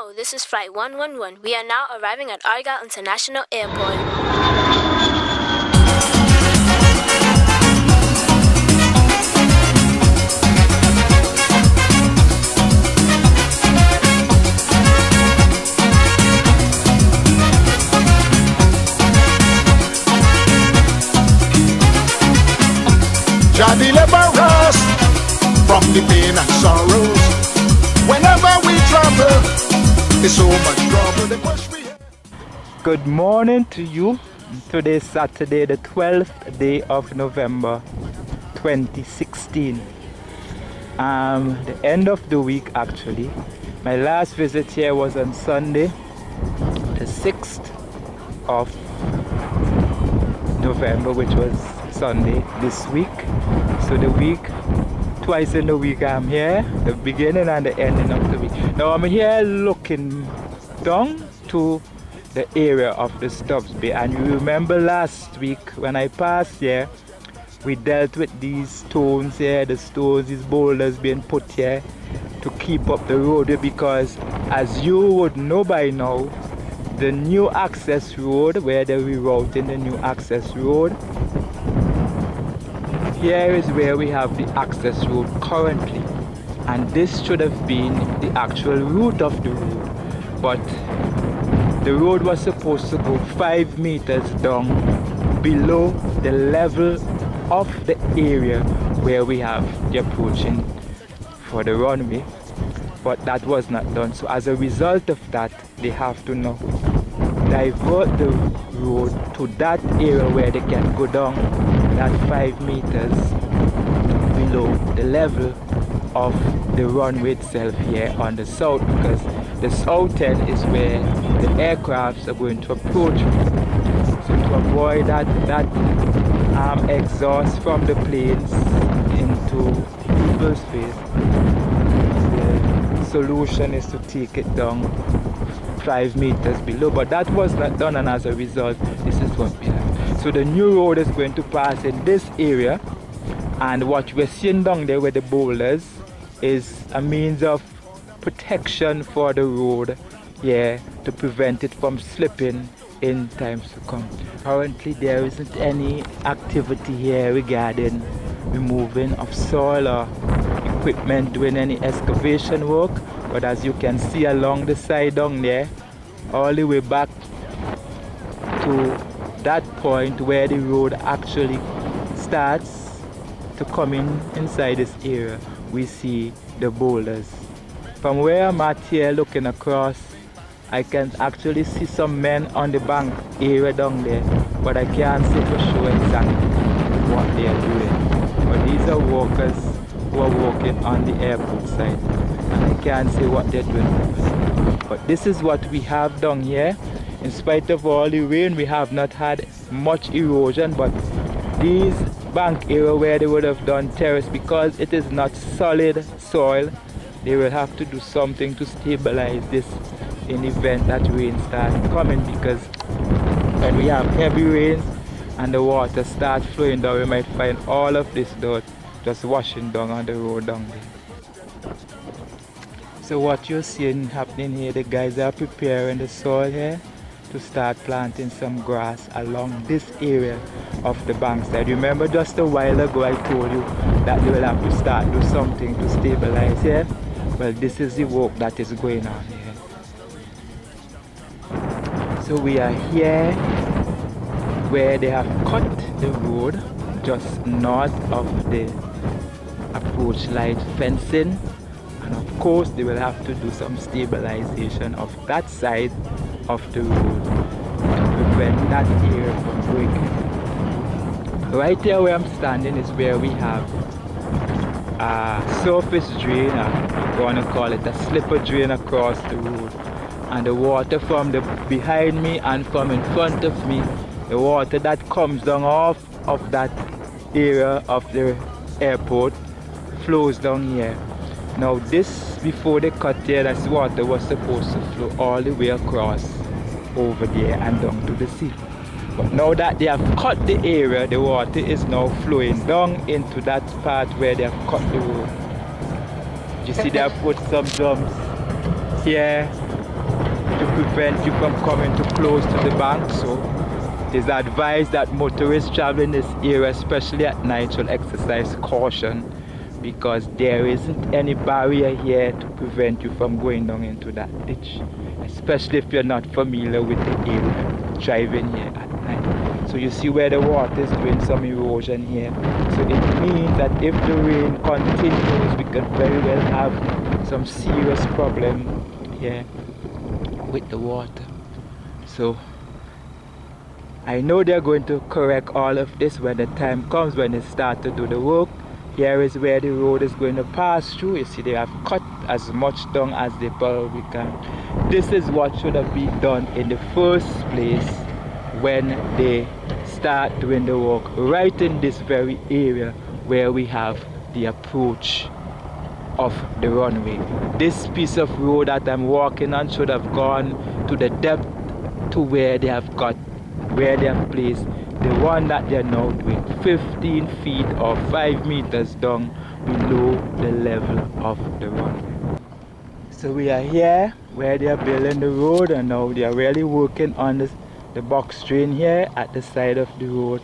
Hello, this is Flight 111. We are now arriving at Argyle International Airport. Jah deliver us from the pain and sorrows. Whenever we travel, there's so much trouble. They push me. Good morning to you. Today is Saturday, the 12th day of November 2016. The end of the week actually. My last visit here was on Sunday, the 6th of November, which was Sunday this week. So the week, twice in the week I'm here, the beginning and the ending of the week. Now I'm here looking down to the area of the Stubbs Bay, and you remember last week when I passed here, we dealt with these stones here, the stones, these boulders being put here to keep up the road, because as you would know by now, the new access road, where they're rerouting the new access road, here is where we have the access road currently, and this should have been the actual route of the road, but the road was supposed to go 5 meters down below the level of the area where we have the approaching for the runway, but that was not done. So as a result of that, they have to now divert the road to that area where they can go down that 5 meters below the level of the runway itself here on the south, because the south end is where the aircrafts are going to approach. So to avoid that exhaust from the planes into people's face, the solution is to take it down 5 meters below, but that was not done, and as a result, this is what we have. So the new road is going to pass in this area, and what we're seeing down there with the boulders is a means of protection for the road here to prevent it from slipping in times to come. Currently there isn't any activity here regarding removing of soil or equipment doing any excavation work, but as you can see along the side down there, all the way back to that point where the road actually starts to come inside this area, we see the boulders. From where I'm at here looking across, I can actually see some men on the bank area down there, but I can't say for sure exactly what they are doing. But these are workers who are working on the airport side, and I can't say what they're doing. But this is what we have down here. In spite of all the rain, we have not had much erosion, but these bank area where they would have done terrace, because it is not solid soil, they will have to do something to stabilize this in the event that rain starts coming, because when we have heavy rains and the water starts flowing down, we might find all of this dirt just washing down on the road down there. So what you're seeing happening here, the guys are preparing the soil here to start planting some grass along this area of the bankside. Remember just a while ago I told you that they will have to start do something to stabilize here? Well, this is the work that is going on here. So we are here where they have cut the road just north of the approach light fencing, and of course they will have to do some stabilization of that side of the road to prevent that area from breaking. Right here where I'm standing is where we have a surface drain, I'm going to call it a slipper drain across the road, and the water from the behind me and from in front of me, the water that comes down off of that area of the airport flows down here. Now this, before they cut here, this water was supposed to flow all the way across over there and down to the sea. But now that they have cut the area, the water is now flowing down into that part where they have cut the road. You see they have put some drums here to prevent you from coming too close to the bank. So it is advised that motorists traveling this area, especially at night, should exercise caution, because there isn't any barrier here to prevent you from going down into that ditch, especially if you're not familiar with the area driving here at night. So you see where the water is doing some erosion here. So it means that if the rain continues, we could very well have some serious problem here with the water. So I know they're going to correct all of this when the time comes, when they start to do the work. Here is where the road is going to pass through. You see, they have cut as much down as they probably can. This is what should have been done in the first place when they start doing the work, right in this very area where we have the approach of the runway. This piece of road that I'm walking on should have gone to the depth to where they have got, where they have placed the one that they're now doing, 15 feet or 5 meters down below the level of the runway. So we are here where they are building the road, and now they are really working on the box drain here at the side of the road,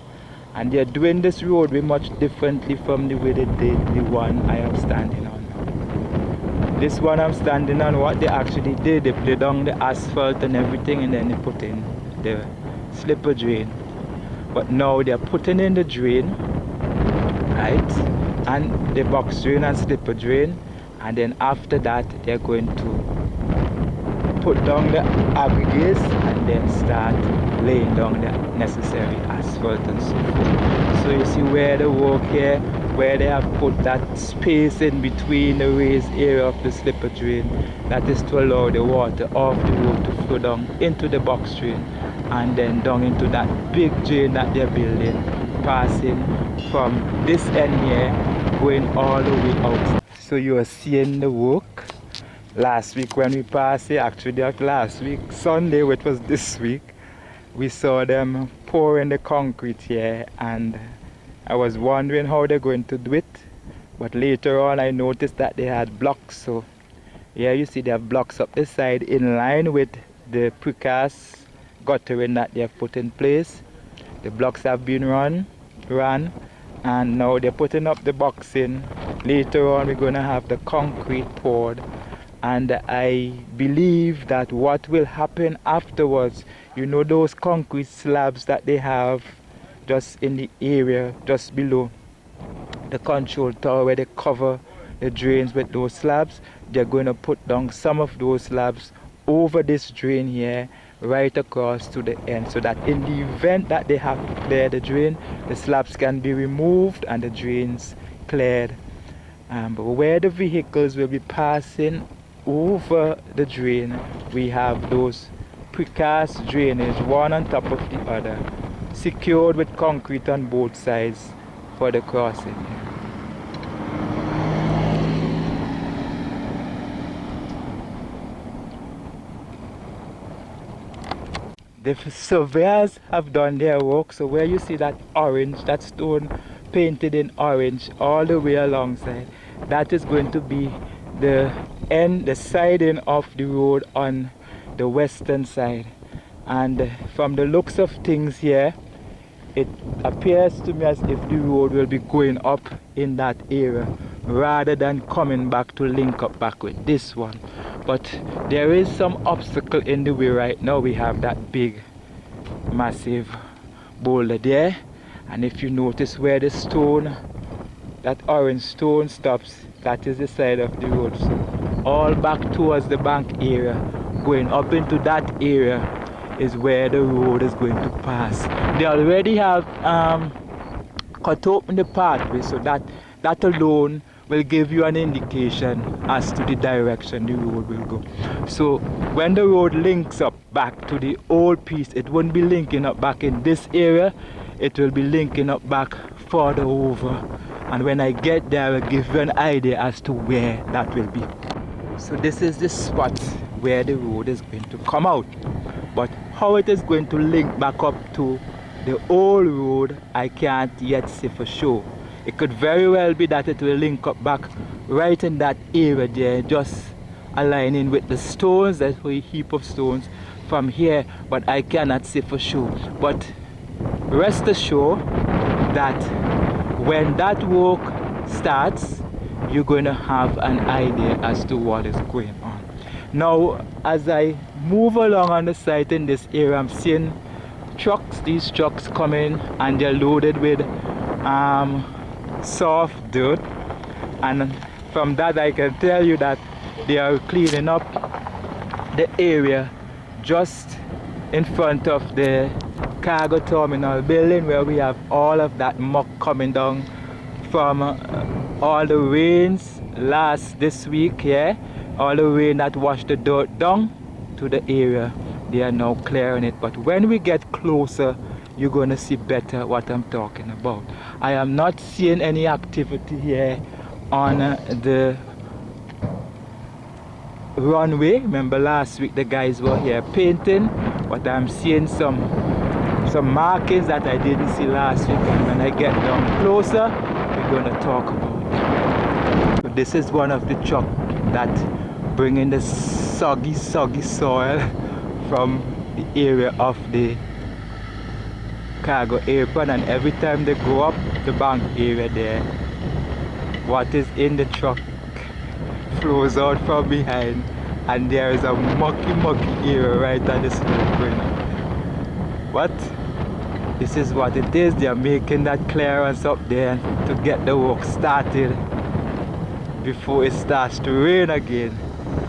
and they are doing this roadway much differently from the way they did the one I am standing on now. This one I'm standing on, what they actually did, they put down the asphalt and everything, and then they put in the slipper drain. But now they're putting in the drain, right, and the box drain and slipper drain, and then after that they're going to put down the aggregates and then start laying down the necessary asphalt and so forth. So you see where the work here, where they have put that space in between the raised area of the slipper drain, that is to allow the water off the road to flow down into the box drain, and then down into that big drain that they're building, passing from this end here, going all the way out. So you are seeing the work. Last week when we passed here, actually not last week, Sunday, which was this week, we saw them pouring the concrete here, and I was wondering how they're going to do it, but later on I noticed that they had blocks. So here you see they have blocks up the side in line with the precast guttering that they have put in place. The blocks have been run, and now they're putting up the boxing. Later on we're going to have the concrete poured, and I believe that what will happen afterwards, you know those concrete slabs that they have just in the area just below the control tower where they cover the drains with those slabs, they're going to put down some of those slabs over this drain here, right across to the end, so that in the event that they have to clear the drain, the slabs can be removed and the drains cleared. But where the vehicles will be passing over the drain, we have those precast drainage, one on top of the other, secured with concrete on both sides for the crossing. The surveyors have done their work. So where you see that orange, that stone painted in orange all the way alongside, that is going to be the end, the siding of the road on the western side. And from the looks of things here, it appears to me as if the road will be going up in that area rather than coming back to link up back with this one. But there is some obstacle in the way right now. We have that big massive boulder there, and if you notice where the stone, that orange stone stops, that is the side of the road. So all back towards the bank area, going up into that area, is where the road is going to pass. They already have cut open the pathway, so that alone will give you an indication as to the direction the road will go. So when the road links up back to the old piece, it won't be linking up back in this area, it will be linking up back further over. And when I get there, I will give you an idea as to where that will be. So this is the spot where the road is going to come out. But how it is going to link back up to the old road, I can't yet say for sure. It could very well be that it will link up back right in that area there, just aligning with the stones. There's a heap of stones from here, but I cannot say for sure. But rest assured that when that work starts, you're going to have an idea as to what is going on. Now, as I move along on the site in this area, I'm seeing trucks, these trucks coming, and they're loaded with soft dirt, and from that I can tell you that they are cleaning up the area just in front of the cargo terminal building, where we have all of that muck coming down from all the rains this week. Yeah, all the rain that washed the dirt down to the area, they are now clearing it. But when we get closer, you're going to see better what I'm talking about. I am not seeing any activity here on the runway. Remember last week the guys were here painting, but I'm seeing some markings that I didn't see last week, and when I get down closer, we're going to talk about it. This is one of the trucks that bringing the soggy soil from the area of the cargo apron, and every time they go up the bank area there, what is in the truck flows out from behind, and there is a mucky area right at this little corner. But this is what it is. They are making that clearance up there to get the work started before it starts to rain again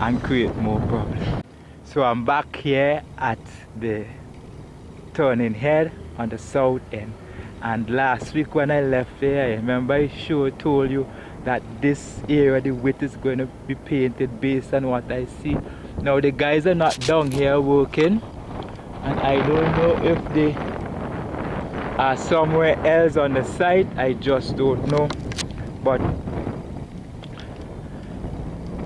and create more problems. So I'm back here at the turning head on the south end, and last week when I left there, I remember I told you that this area, the width is going to be painted based on what I see. Now the guys are not down here working, and I don't know if they are somewhere else on the site. I just don't know, but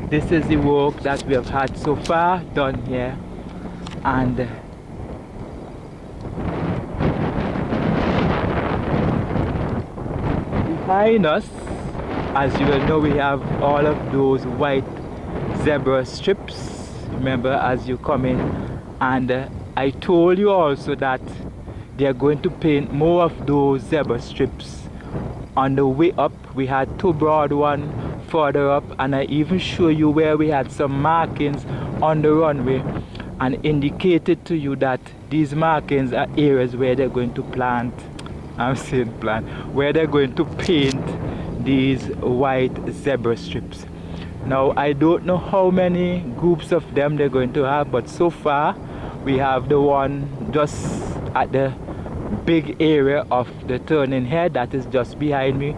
this is the work that we have had so far done here. And behind us, as you will know, we have all of those white zebra strips, remember, as you come in. And I told you also that they are going to paint more of those zebra strips on the way up. We had two broad ones further up, and I even show you where we had some markings on the runway and indicated to you that these markings are areas where they're going to plant, where they're going to paint these white zebra strips. Now I don't know how many groups of them they're going to have, but so far we have the one just at the big area of the turning head that is just behind me,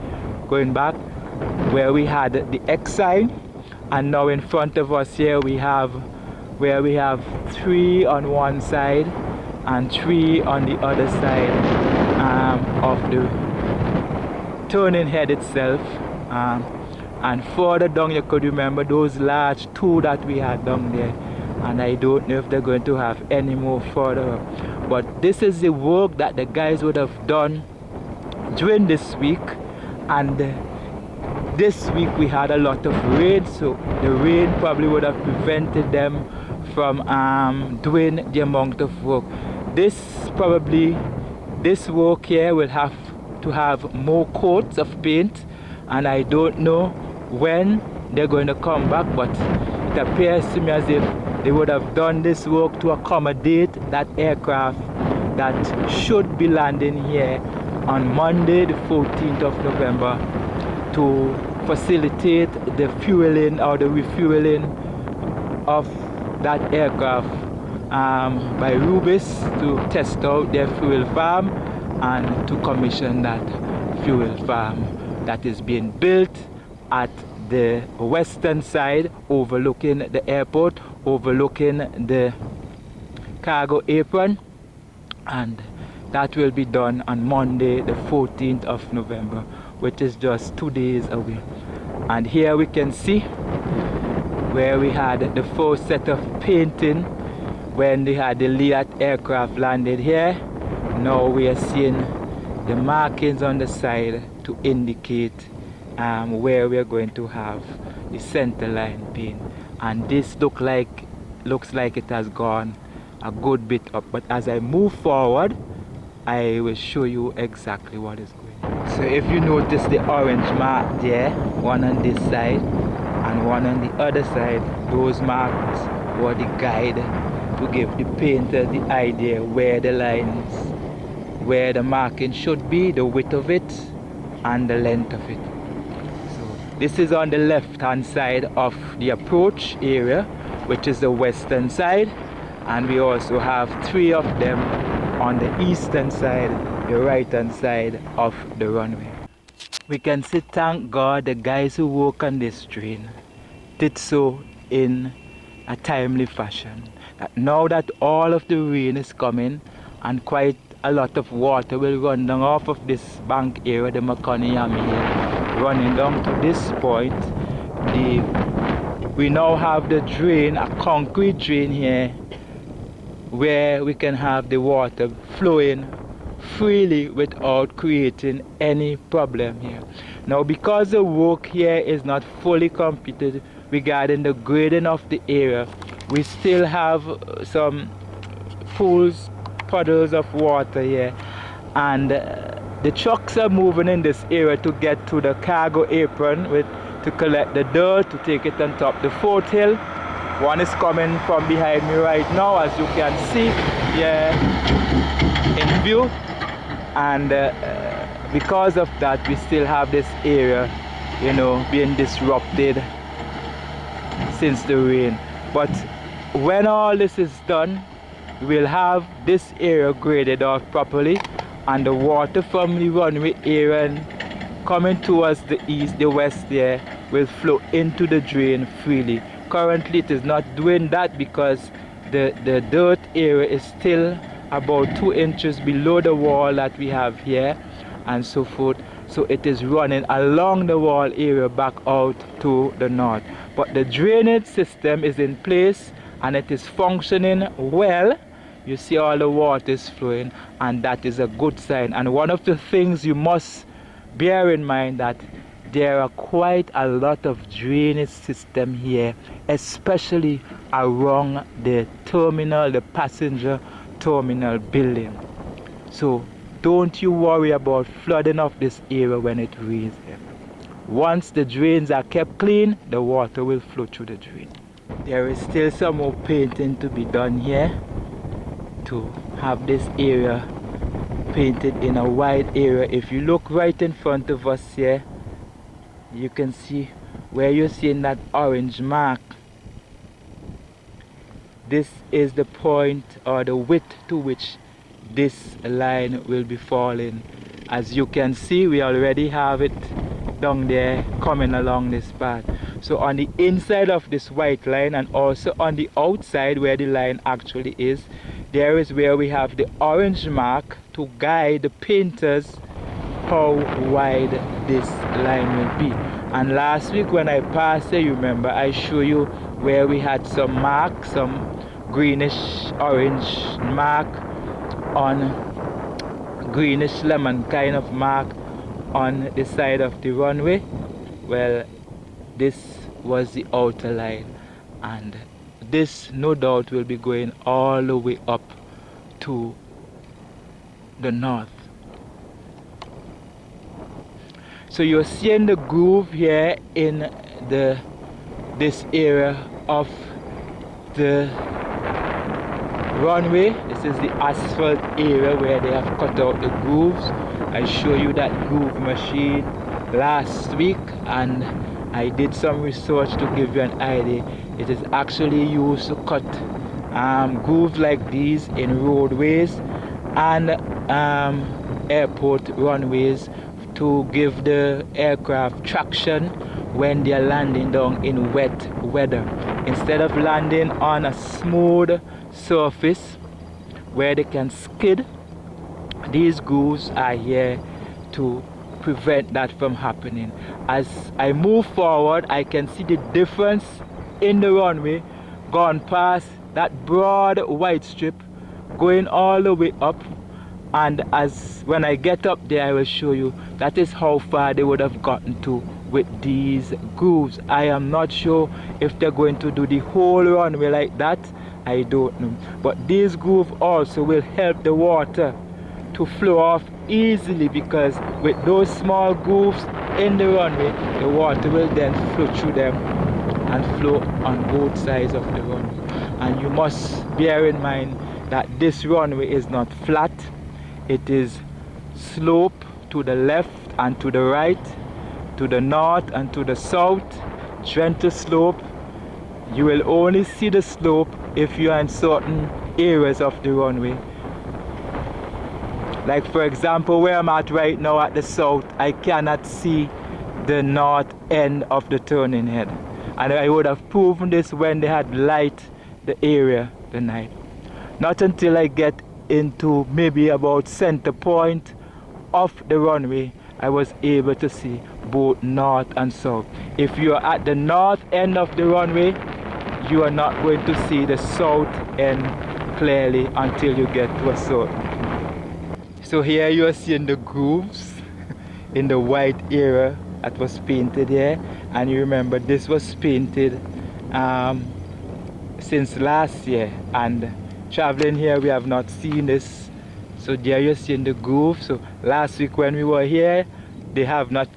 going back, where we had the X sign, and now in front of us here we have where we have 3 on one side and 3 on the other side of the turning head itself. And further down, you could remember those large 2 that we had down there, and I don't know if they're going to have any more further up. But this is the work that the guys would have done during this week, and this week we had a lot of rain, so the rain probably would have prevented them from doing the amount of work. This work here will have to have more coats of paint, and I don't know when they're going to come back, but it appears to me as if they would have done this work to accommodate that aircraft that should be landing here on Monday the 14th of November to facilitate the fueling or the refueling of that aircraft by Rubis to test out their fuel farm and to commission that fuel farm that is being built at the western side, overlooking the airport, overlooking the cargo apron, and that will be done on Monday the 14th of November, which is just 2 days away. And here we can see where we had the first set of painting when they had the Lear aircraft landed here. Now we are seeing the markings on the side to indicate where we are going to have the center line paint. and this looks like it has gone a good bit up, but as I move forward I will show you exactly what is going on. So if you notice the orange mark there, one on this side and one on the other side, those marks were the guide to give the painter the idea where the lines, where the marking should be, the width of it and the length of it. So this is on the left hand side of the approach area, which is the western side, and we also have 3 of them on the eastern side, the right hand side of the runway. We can say thank God the guys who work on this train did so in a timely fashion. That now that all of the rain is coming and quite a lot of water will run down off of this bank area, the Makoniam here, running down to this point, we now have the drain, a concrete drain here, where we can have the water flowing freely without creating any problem here. Now, because the work here is not fully completed regarding the grading of the area, we still have some pools, puddles of water here, and the trucks are moving in this area to get to the cargo apron to collect the dirt, to take it on top the foothill. One is coming from behind me right now, as you can see here in view, and because of that we still have this area, you know, being disrupted since the rain. But when all this is done, we'll have this area graded off properly, and the water from the runway area coming towards the east, the west there, will flow into the drain freely. Currently it is not doing that because the dirt area is still about 2 inches below the wall that we have here and so forth, so it is running along the wall area back out to the north. But the drainage system is in place and it is functioning well. You see all the water is flowing, and that is a good sign. And one of the things you must bear in mind, that there are quite a lot of drainage system here, especially around the terminal, the passenger terminal building. So don't you worry about flooding of this area when it rains. Once the drains are kept clean, the water will flow through the drain. There is still some more painting to be done here to have this area painted in a wide area. If you look right in front of us here, you can see where you're seeing that orange mark. This is the point or the width to which this line will be falling. As you can see, we already have it down there coming along this path. So on the inside of this white line and also on the outside where the line actually is, there is where we have the orange mark to guide the painters how wide this line will be. And last week when I passed here, you remember I showed you where we had some mark, some greenish orange mark on greenish lemon kind of mark on the side of the runway. Well, this was the outer line, and this no doubt will be going all the way up to the north. So you're seeing the groove here in this area of the runway. This is the asphalt area where they have cut out the grooves. I showed you that groove machine last week, and I did some research to give you an idea. It is actually used to cut grooves like these in roadways and airport runways to give the aircraft traction when they are landing down in wet weather. Instead of landing on a smooth surface where they can skid, these grooves are here to prevent that from happening. As I move forward, I can see the difference in the runway, gone past that broad white strip, going all the way up, and as when I get up there I will show you that is how far they would have gotten to with these grooves. I am not sure if they're going to do the whole runway like that. I don't know. But these grooves also will help the water to flow off easily, because with those small grooves in the runway, the water will then flow through them and flow on both sides of the runway. And you must bear in mind that this runway is not flat. It is slope to the left and to the right, to the north and to the south, gentle slope. You will only see the slope if you are in certain areas of the runway. Like for example, where I'm at right now at the south, I cannot see the north end of the turning head. And I would have proven this when they had light the area the night. Not until I get into maybe about center point of the runway, I was able to see both north and south. If you are at the north end of the runway, you are not going to see the south end clearly until you get to a south. So here you are seeing the grooves in the white area that was painted here, and you remember this was painted since last year, and traveling here we have not seen this. So there you're seeing the groove. So last week when we were here, they have not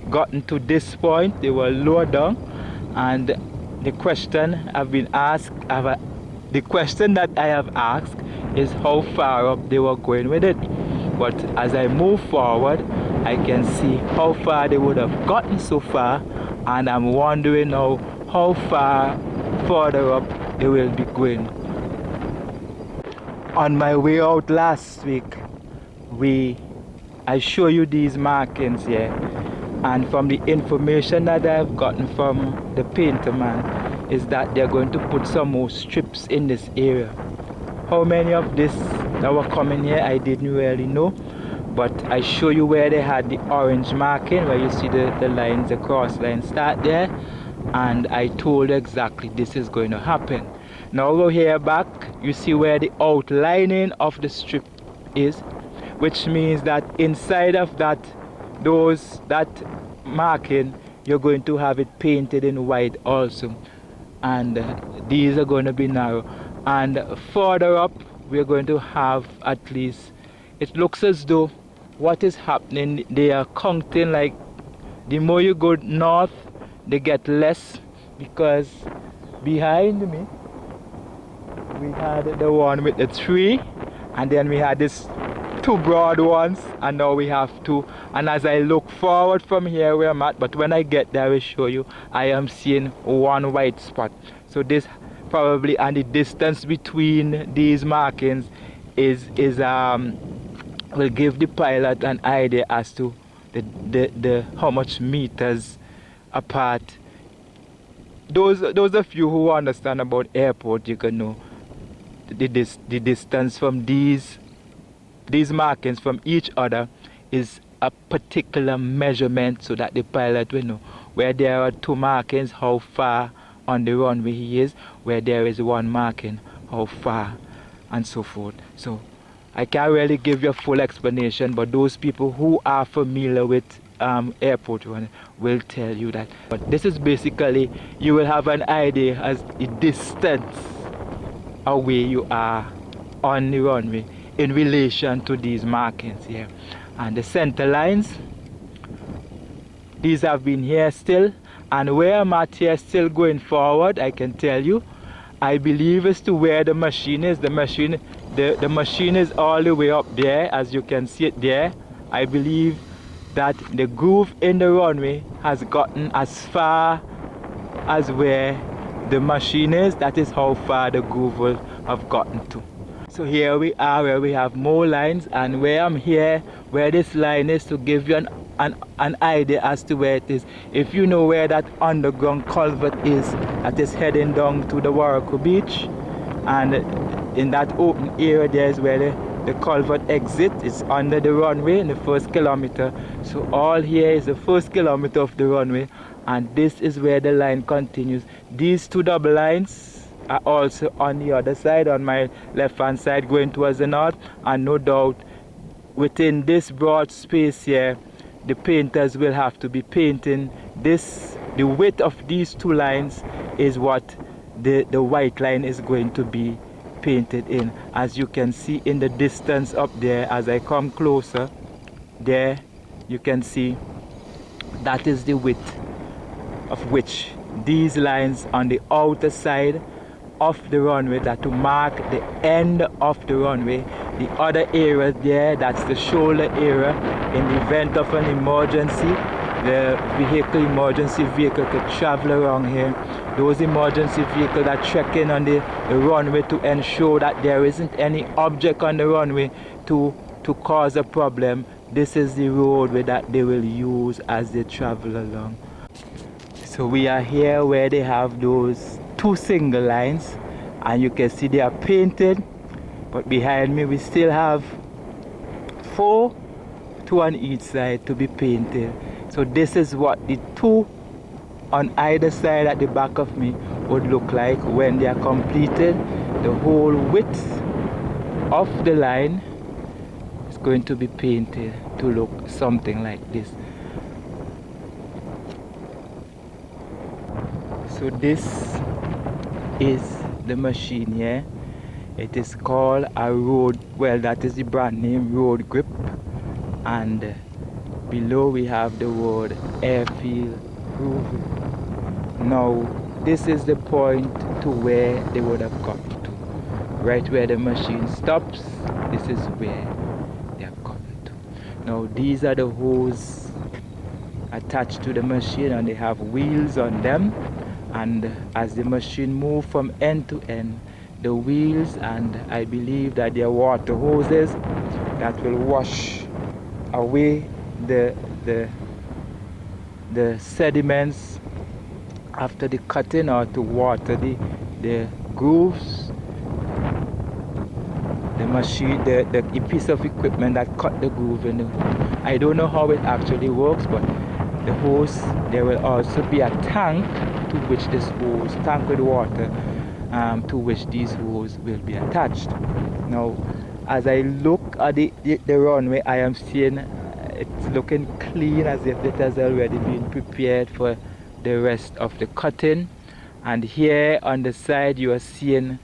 gotten to this point, they were lower down, and the question I've been asked, the question that I have asked is how far up they were going with it. But as I move forward, I can see how far they would have gotten so far, and I'm wondering now how far further up they will be going. On my way out last week, I show you these markings here, and from the information that I've gotten from the painter man is that they're going to put some more strips in this area. How many of this that were coming here, I didn't really know, but I show you where they had the orange marking, where you see the lines, the cross lines start there, and I told exactly this is going to happen. Now go here back, you see where the outlining of the strip is, which means that inside of that marking, you're going to have it painted in white also, and these are going to be narrow. And further up, we're going to have at least, it looks as though what is happening, they are counting like the more you go north, they get less, because behind me, we had the one with the tree, and then we had this two broad ones, and now we have two. And as I look forward from here where I'm at, but when I get there I will show you, I am seeing one white spot. So this probably, and the distance between these markings will give the pilot an idea as to the how much meters apart. Those of you who understand about airport, you can know the distance from these markings from each other is a particular measurement, so that the pilot will know where there are two markings, how far on the runway he is, where there is one marking, how far, and so forth. So I can't really give you a full explanation, but those people who are familiar with airport running will tell you that. But this is basically, you will have an idea as the distance away you are on the runway in relation to these markings here. And the center lines, these have been here still, and where I'm at here still going forward, I can tell you, I believe as to where the machine is. The machine is all the way up there, as you can see it there. I believe that the groove in the runway has gotten as far as where the machine is. That is how far the groove will have gotten to. So here we are where we have more lines, and where I'm here, where this line is, to give you an idea as to where it is. If you know where that underground culvert is that is heading down to the Warako Beach, and in that open area there is where the culvert exit is under the runway in the first kilometer. So all here is the first kilometer of the runway, and this is where the line continues. These two double lines are also on the other side, on my left hand side going towards the north, and no doubt within this broad space here the painters will have to be painting this. The width of these two lines is what the white line is going to be painted in. As you can see in the distance up there, as I come closer, there you can see that is the width of which these lines on the outer side of the runway, that to mark the end of the runway. The other area there, that's the shoulder area. In the event of an emergency, the emergency vehicle could travel around here. Those emergency vehicles that check in on the runway to ensure that there isn't any object on the runway to cause a problem. This is the roadway that they will use as they travel along. So we are here where they have those two single lines, and you can see they are painted, but behind me we still have 4, 2 on each side to be painted. So this is what the two on either side at the back of me would look like when they are completed. The whole width of the line is going to be painted to look something like this. So this is the machine here. It is called a road, well, that is the brand name, Road Grip, and below we have the word airfield grooving. Now this is the point to where they would have got to, right where the machine stops. This is where they have gotten to. Now these are the hoses attached to the machine, and they have wheels on them. And as the machine moves from end to end, the wheels, and I believe that they are water hoses that will wash away the sediments after the cutting, or to water the grooves. The machine, the piece of equipment that cut the groove in the, I don't know how it actually works, but the hose, there will also be a tank to which this hose, tank with water, to which these hoses will be attached. Now, as I look at the runway, I am seeing it's looking clean, as if it has already been prepared for the rest of the cutting. And here on the side, you are seeing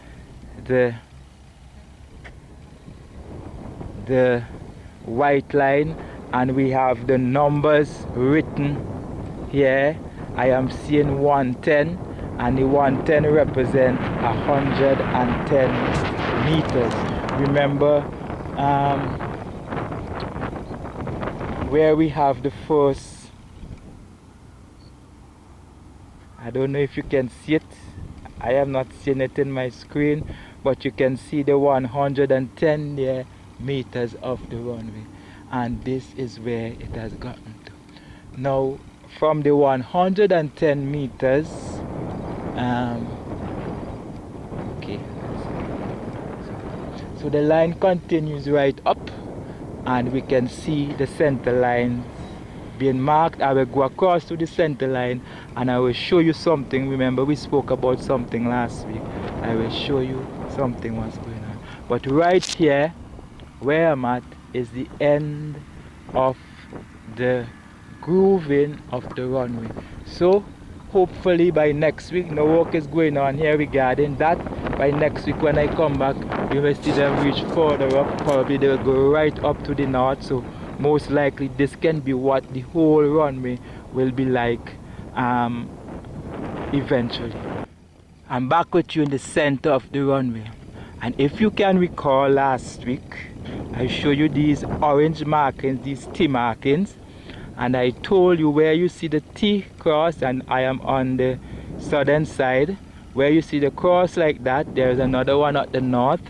the white line, and we have the numbers written here. I am seeing 110, and the 110 represent 110 meters. Remember where we have the first, I don't know if you can see it, I am not seeing it in my screen, but you can see the 110 there meters of the runway, and this is where it has gotten to. Now from the 110 meters, okay, so the line continues right up, and we can see the center line being marked. I will go across to the center line and I will show you something. Remember, we spoke about something last week. I will show you something what's going on. But right here where I'm at is the end of the grooving of the runway. So hopefully by next week, no work is going on here regarding that. By next week when I come back, you will see them reach further up. Probably they'll go right up to the north, so most likely this can be what the whole runway will be like eventually. I'm back with you in the center of the runway, and if you can recall last week, I showed you these orange markings, these T markings, and I told you where you see the T cross, and I am on the southern side. Where you see the cross like that, there's another one at the north.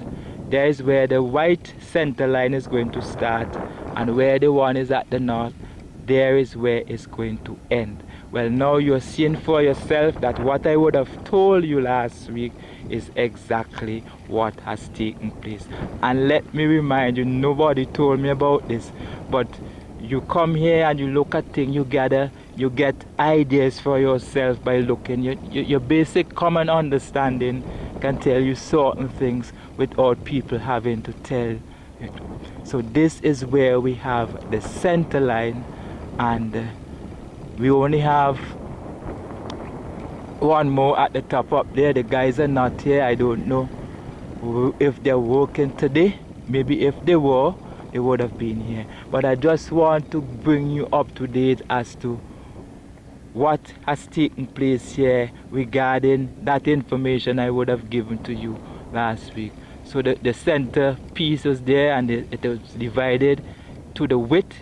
There is where the white center line is going to start, and where the one is at the north, there is where it's going to end. Well, now you're seeing for yourself that what I would have told you last week is exactly what has taken place. And let me remind you, nobody told me about this, but you come here and you look at things, you get ideas for yourself by looking. Your basic common understanding can tell you certain things without people having to tell you. So this is where we have the center line, and we only have one more at the top up there. The guys are not here. I don't know if they're working today. Maybe if they were, they would have been here. But I just want to bring you up to date as to what has taken place here regarding that information I would have given to you last week. So the center piece was there, and it was divided to the width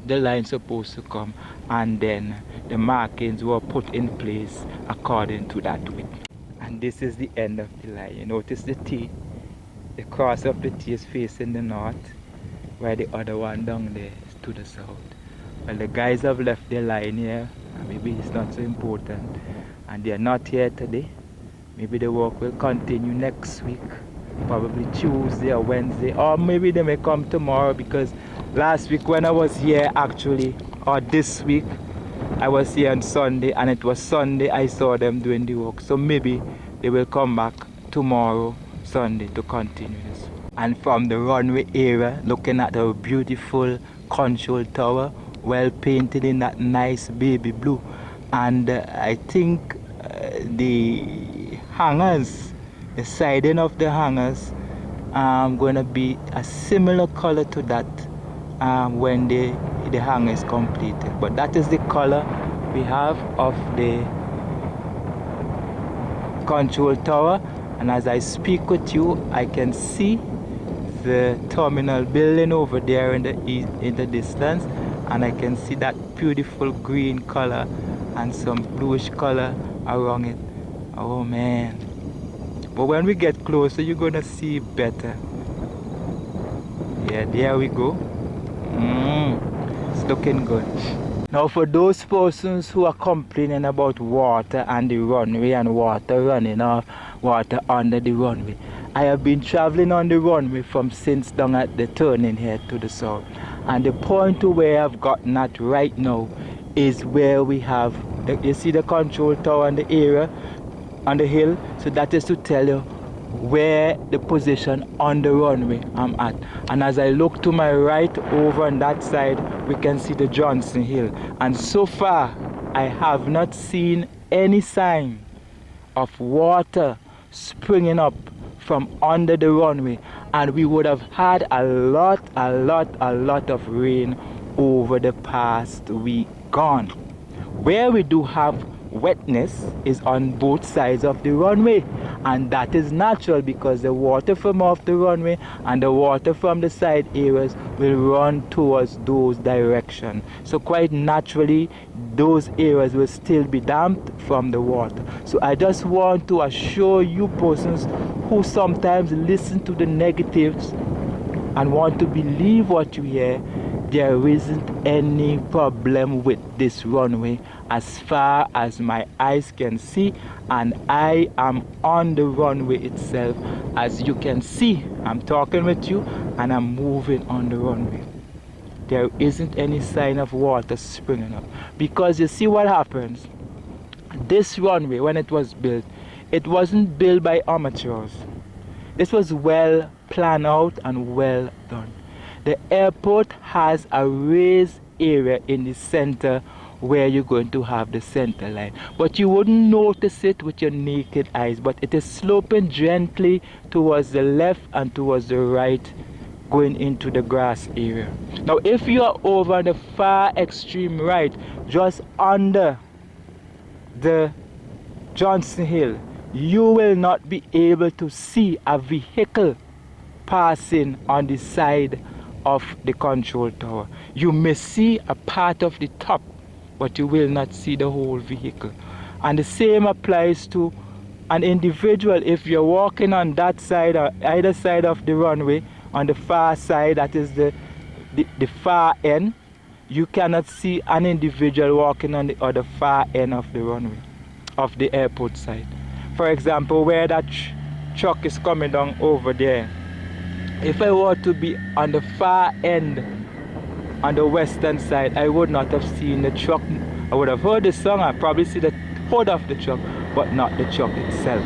the line supposed to come, and then the markings were put in place according to that width. And this is the end of the line. You notice the T, the cross of the T is facing the north, while the other one down there is to the south. Well, the guys have left their line here, and maybe it's not so important, and they are not here today. Maybe the work will continue next week, probably Tuesday or Wednesday, or maybe they may come tomorrow, because last week when I was here actually, or this week, I was here on Sunday, and it was Sunday I saw them doing the work. So maybe they will come back tomorrow, Sunday, to continue this. And from the runway area, looking at the beautiful control tower, well painted in that nice baby blue. And I think the hangers, the siding of the hangers, going to be a similar color to that when the hanger is completed. But that is the color we have of the control tower. And as I speak with you, I can see the terminal building over there in the distance, and I can see that beautiful green color and some bluish color around it. Oh man, but when we get closer you're gonna see better. Yeah, there we go. It's looking good. Now for those persons who are complaining about water and the runway and water running off, water under the runway, I have been traveling on the runway from since down at the turning here to the south, and the point to where I've gotten at right now is where we have you see the control tower in the area on the hill. So that is to tell you where the position on the runway I'm at. And as I look to my right over on that side, we can see the Johnson Hill, and so far I have not seen any sign of water springing up from under the runway, and we would have had a lot of rain over the past week gone. Where we do have wetness is on both sides of the runway, and that is natural because the water from off the runway and the water from the side areas will run towards those directions. So quite naturally those areas will still be damped from the water. So I just want to assure you persons who sometimes listen to the negatives and want to believe what you hear, there isn't any problem with this runway as far as my eyes can see, and I am on the runway itself. As you can see, I'm talking with you and I'm moving on the runway. There isn't any sign of water springing up, because you see what happens. This runway, when it was built, it wasn't built by amateurs. This was well planned out and well done. The airport has a raised area in the center where you're going to have the center line, but you wouldn't notice it with your naked eyes, but it is sloping gently towards the left and towards the right, going into the grass area. Now if you are over on the far extreme right, just under the Johnson Hill, you will not be able to see a vehicle passing on the side of the control tower. You may see a part of the top, but you will not see the whole vehicle. And the same applies to an individual. If you're walking on that side or either side of the runway, on the far side, that is the far end, you cannot see an individual walking on the other far end of the runway, of the airport side. For example, where that truck is coming down over there, if I were to be on the far end, on the western side, I would not have seen the truck. I would have heard the song, I'd probably see the hood of the truck, but not the truck itself.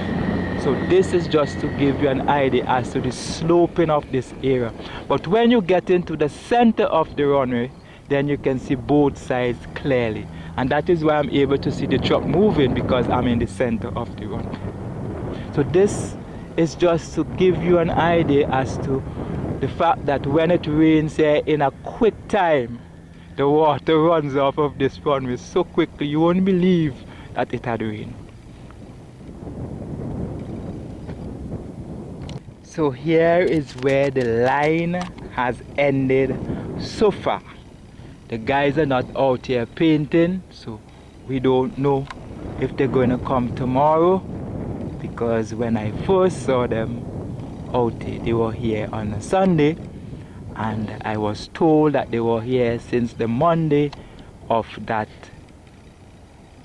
So this is just to give you an idea as to the sloping of this area. But when you get into the center of the runway, then you can see both sides clearly. And that is why I'm able to see the truck moving, because I'm in the center of the runway. So this is just to give you an idea as to the fact that when it rains here in a quick time, the water runs off of this runway so quickly you won't believe that it had rained. So here is where the line has ended so far. The guys are not out here painting, so we don't know if they're going to come tomorrow, because when I first saw them out here, they were here on a Sunday, and I was told that they were here since the Monday of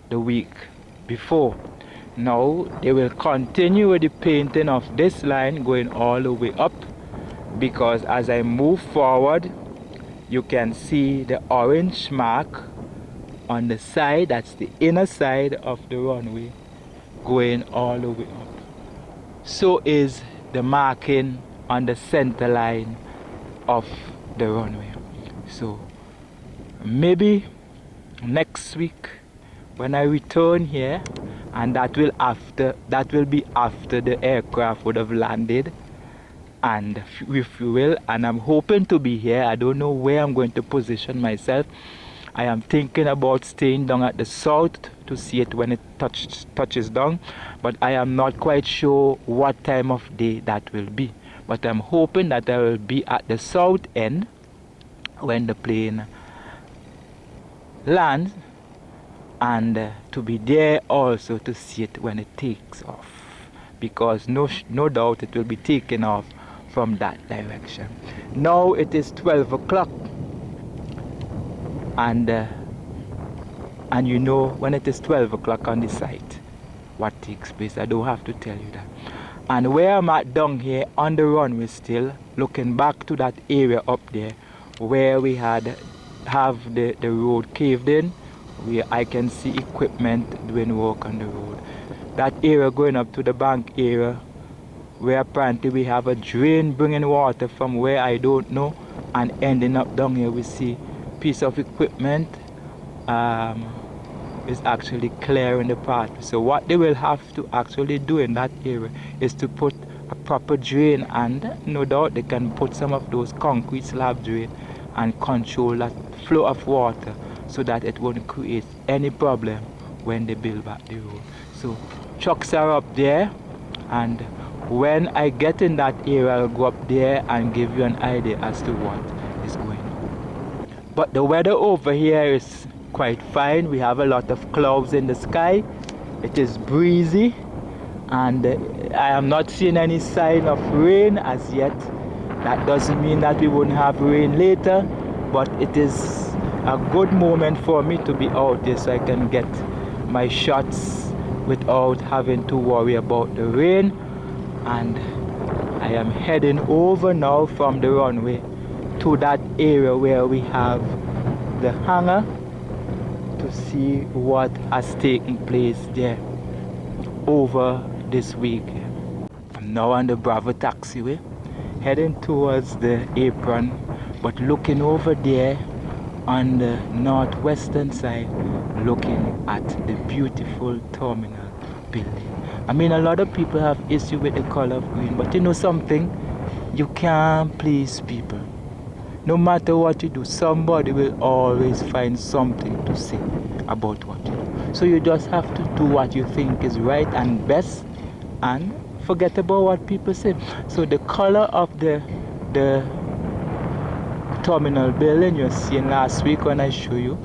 the week before. Now they will continue with the painting of this line going all the way up, because as I move forward you can see the orange mark on the side, that's the inner side of the runway, going all the way up. So is the marking on the center line of the runway. So maybe next week when I return here, and that will be after the aircraft would have landed and refuel, and I'm hoping to be here. I don't know where I'm going to position myself. I am thinking about staying down at the south to see it when it touches down, but I am not quite sure what time of day that will be. But I'm hoping that I will be at the south end when the plane lands, and to be there also to see it when it takes off, because no doubt it will be taking off from that direction. Now it is 12 o'clock, and you know when it is 12 o'clock on the site what takes place. I don't have to tell you that. And where I'm at down here on the runway, still looking back to that area up there where we have the road caved in, where I can see equipment doing work on the road. That area going up to the bank area, where apparently we have a drain bringing water from where I don't know, and ending up down here we see piece of equipment is actually clearing the path. So what they will have to actually do in that area is to put a proper drain, and no doubt they can put some of those concrete slab drain and control that flow of water so that it won't create any problem when they build back the road. So trucks are up there, and when I get in that area I'll go up there and give you an idea as to what is going on. But the weather over here is quite fine. We have a lot of clouds in the sky. It is breezy, and I am not seeing any sign of rain as yet. That doesn't mean that we won't have rain later, but it is a good moment for me to be out there so I can get my shots without having to worry about the rain. And I am heading over now from the runway to that area where we have the hangar to see what has taken place there over this week. I'm now on the Bravo taxiway heading towards the apron, but looking over there on the northwestern side, looking at the beautiful terminal building. I mean, a lot of people have issue with the color of green, but you know something, you can't please people. No matter what you do, somebody will always find something to say about what you do. So you just have to do what you think is right and best, and forget about what people say. So the color of the terminal building you're seeing last week when I show you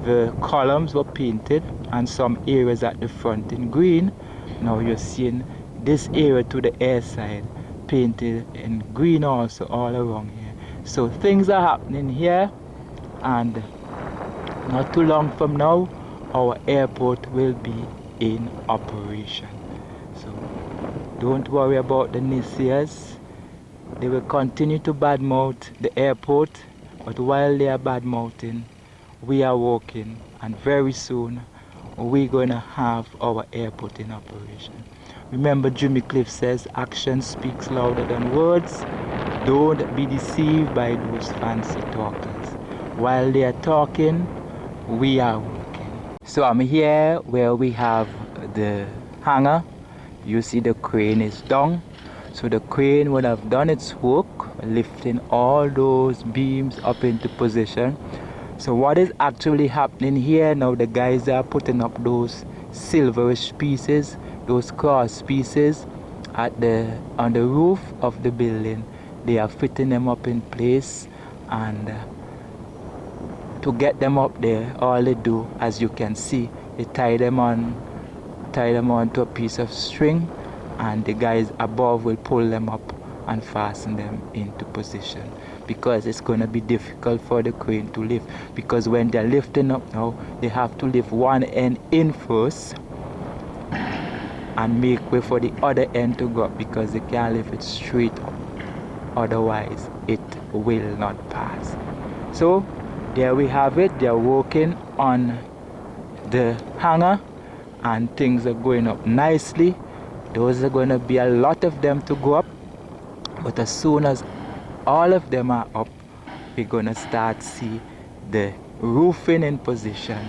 the columns were painted and some areas at the front in green. Now you're seeing this area to the air side painted in green also all around here. So things are happening here, and not too long from now our airport will be in operation. So don't worry about the naysayers. They will continue to badmouth the airport, but while they are badmouthing, we are working, and very soon we're going to have our airport in operation. Remember, Jimmy Cliff says action speaks louder than words, Don't be deceived by those fancy talkers. While they are talking, we are working. So I'm here where we have the hanger. You see the crane is down. So the crane would have done its work, lifting all those beams up into position. So what is actually happening here now, the guys are putting up those silverish pieces, those cross pieces on the roof of the building. They are fitting them up in place, and to get them up there, all they do, as you can see, they tie them onto a piece of string, and the guys above will pull them up and fasten them into position, because it's going to be difficult for the crane to lift, because when they're lifting up now, they have to lift one end in first and make way for the other end to go up, because they can't lift it straight up, otherwise it will not pass. So there we have it. They're working on the hanger and things are going up nicely. Those are going to be a lot of them to go up, but as soon as all of them are up, we're going to start see the roofing in position,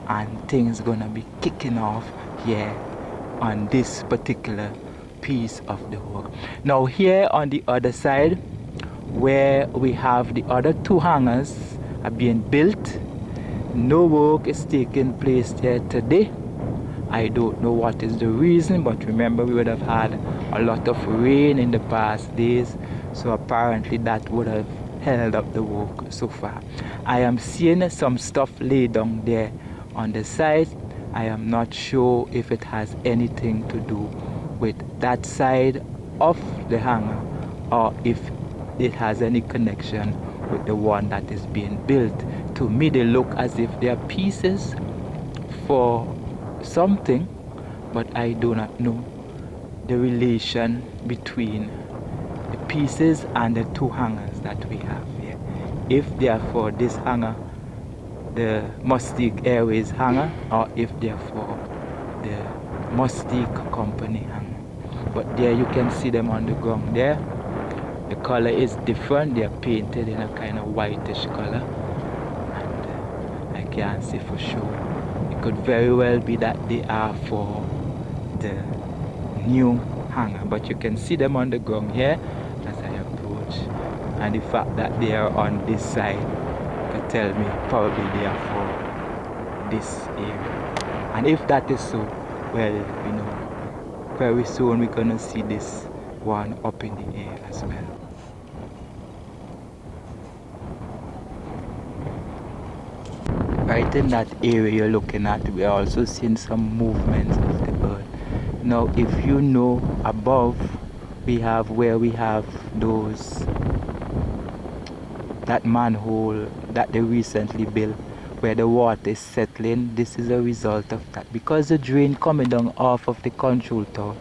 and things going to be kicking off here on this particular piece of the work. Now here on the other side, where we have the other two hangars are being built, no work is taking place there today. I don't know what is the reason, but remember we would have had a lot of rain in the past days, so apparently that would have held up the work so far. I am seeing some stuff laid down there on the side. I am not sure if it has anything to do with that side of the hangar, or if it has any connection with the one that is being built. To me, they look as if they are pieces for something, but I do not know the relation between the pieces and the two hangars that we have here. If they are for this hangar, the Mustique Airways hangar, or if they are for the Mustique Company hangar. But there you can see them on the ground there. The color is different. They are painted in a kind of whitish color, and I can't say for sure. It could very well be that they are for the new hangar, but you can see them on the ground here as I approach, and the fact that they are on this side could tell me probably they are for this area. And if that is so, well, you know, very soon we're gonna see this one up in the air as well. Right in that area you're looking at, we're also seeing some movements of the bird. Now if you know, above we have where we have that manhole that they recently built, where the water is settling. This is a result of that, because the drain coming down off of the control tower,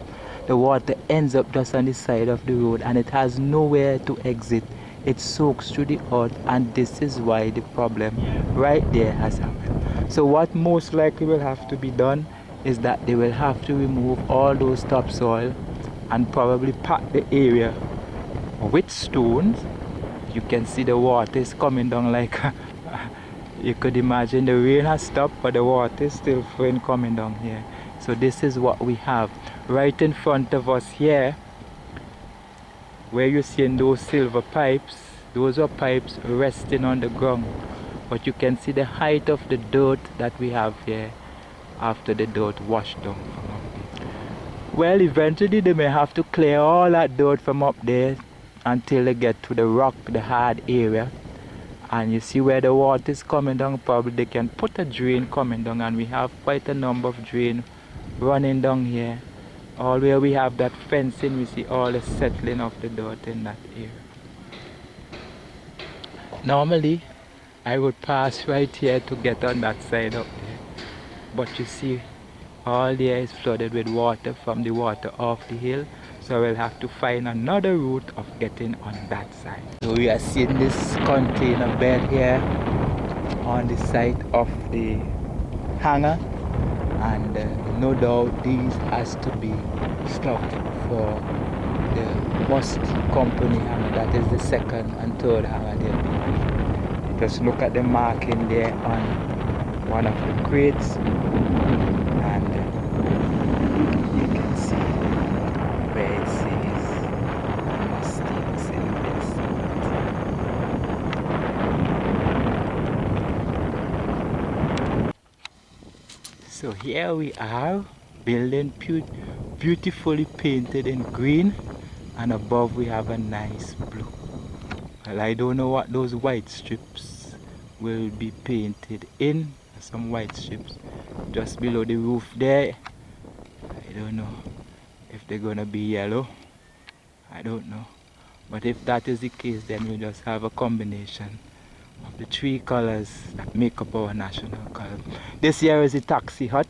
the water ends up just on the side of the road and it has nowhere to exit. It soaks through the earth, and this is why the problem right there has happened. So what most likely will have to be done is that they will have to remove all those topsoil and probably pack the area with stones. You can see the water is coming down like you could imagine the rain has stopped, but the water is still flowing coming down here. So this is what we have right in front of us here, where you're seeing those silver pipes. Those are pipes resting on the ground, but you can see the height of the dirt that we have here after the dirt washed down from up there. Well, eventually they may have to clear all that dirt from up there until they get to the rock, the hard area. And you see where the water is coming down, probably they can put a drain coming down, and we have quite a number of drain running down here. All where we have that fencing, we see all the settling of the dirt in that area. Normally, I would pass right here to get on that side up there. But you see, all there is flooded with water from the water off the hill. So we'll have to find another route of getting on that side. So we are seeing this container bed here on the site of the hangar. And no doubt these has to be stocked for the Must company hammer. That is the second and third hammer there. Just look at the marking there on one of the crates, and you can see where it says Mustangs investment. So here we are, building beautifully painted in green, and above we have a nice blue. Well, I don't know what those white strips will be painted in. Some white strips just below the roof there. I don't know if they're gonna be yellow. I don't know. But if that is the case, then we just have a combination of the three colors that make up our national color. This here is the taxi hut,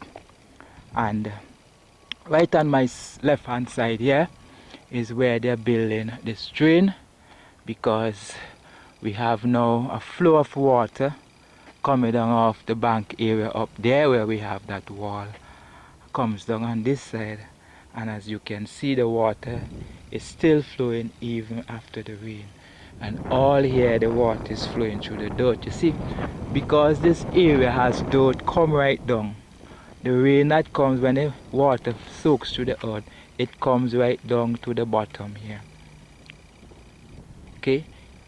and right on my left hand side here is where they're building this drain, because we have now a flow of water coming down off the bank area up there where we have that wall. Comes down on this side, and as you can see, the water is still flowing even after the rain. And all here the water is flowing through the dirt. You see, because this area has dirt come right down, the rain that comes when the water soaks through the earth, it comes right down to the bottom here. Okay,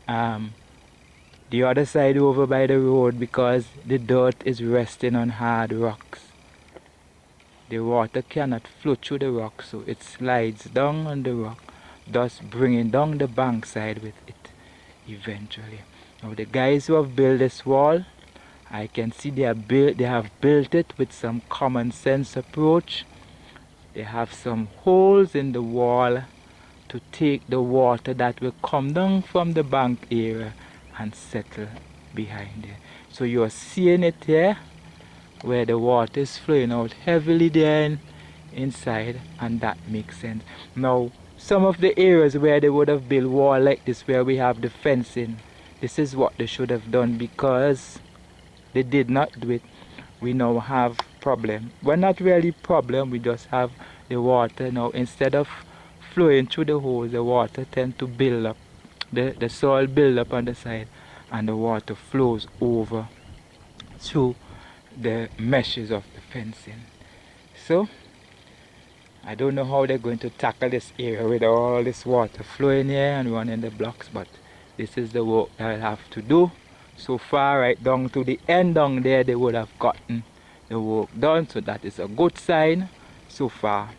the other side over by the road, because the dirt is resting on hard rocks, the water cannot flow through the rock, so it slides down on the rock, thus bringing down the bank side with it eventually. Now the guys who have built this wall, I can see they have built it with some common sense approach. They have some holes in the wall to take the water that will come down from the bank area and settle behind there. So you are seeing it here where the water is flowing out heavily there inside, and that makes sense. Now some of the areas where they would have built wall like this, where we have the fencing, this is what they should have done. Because they did not do it, we now have problem. Well, not really problem, we just have the water now, instead of flowing through the holes, the water tend to build up, the soil build up on the side, and the water flows over through the meshes of the fencing. So I don't know how they're going to tackle this area with all this water flowing here and running the blocks, but this is the work that I have to do. So far, right down to the end down there, they would have gotten the work done, so that is a good sign so far.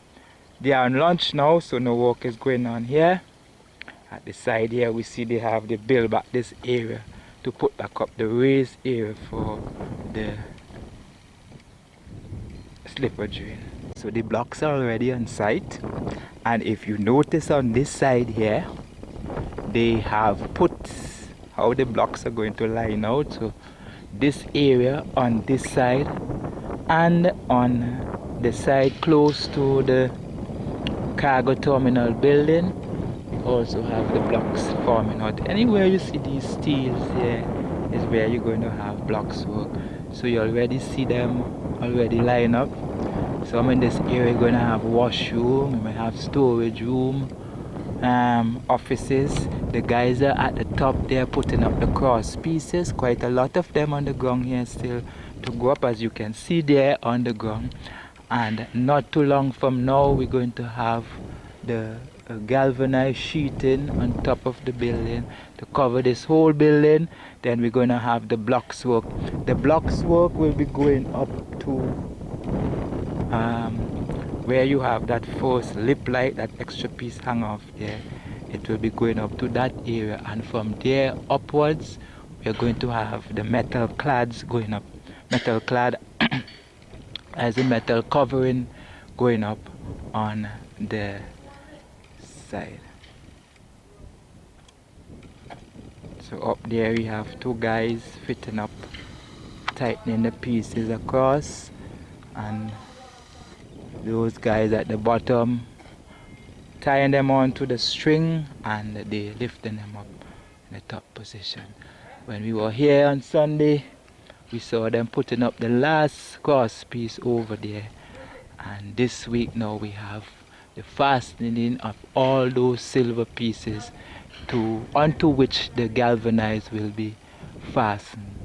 They are on lunch now, so no work is going on here. At the side here, we see they have the build back this area to put back up the raised area for the slipper drain. So the blocks are already on site, and if you notice on this side here, they have put how the blocks are going to line out. So this area on this side, and on the side close to the cargo terminal building, also have the blocks forming out. Anywhere you see these steels here is where you're going to have blocks work. So you already see them already line up. So I'm in this area, you're going to have washroom, you may have storage room, offices. The guys are at the top there putting up the cross pieces, quite a lot of them on the ground here still to go up, as you can see there on the ground. And not too long from now, we're going to have the galvanized sheeting on top of the building to cover this whole building. Then we're going to have the blocks work. The blocks work will be going up to where you have that first lip light, that extra piece hang off there. It will be going up to that area, and from there upwards we're going to have the metal clads going up. Metal clad as a metal covering going up on the side. So up there we have two guys fitting up, tightening the pieces across, and those guys at the bottom tying them onto the string, and they lifting them up in the top position. When we were here on Sunday, we saw them putting up the last cross piece over there, and this week now we have the fastening of all those silver pieces onto which the galvanized will be fastened.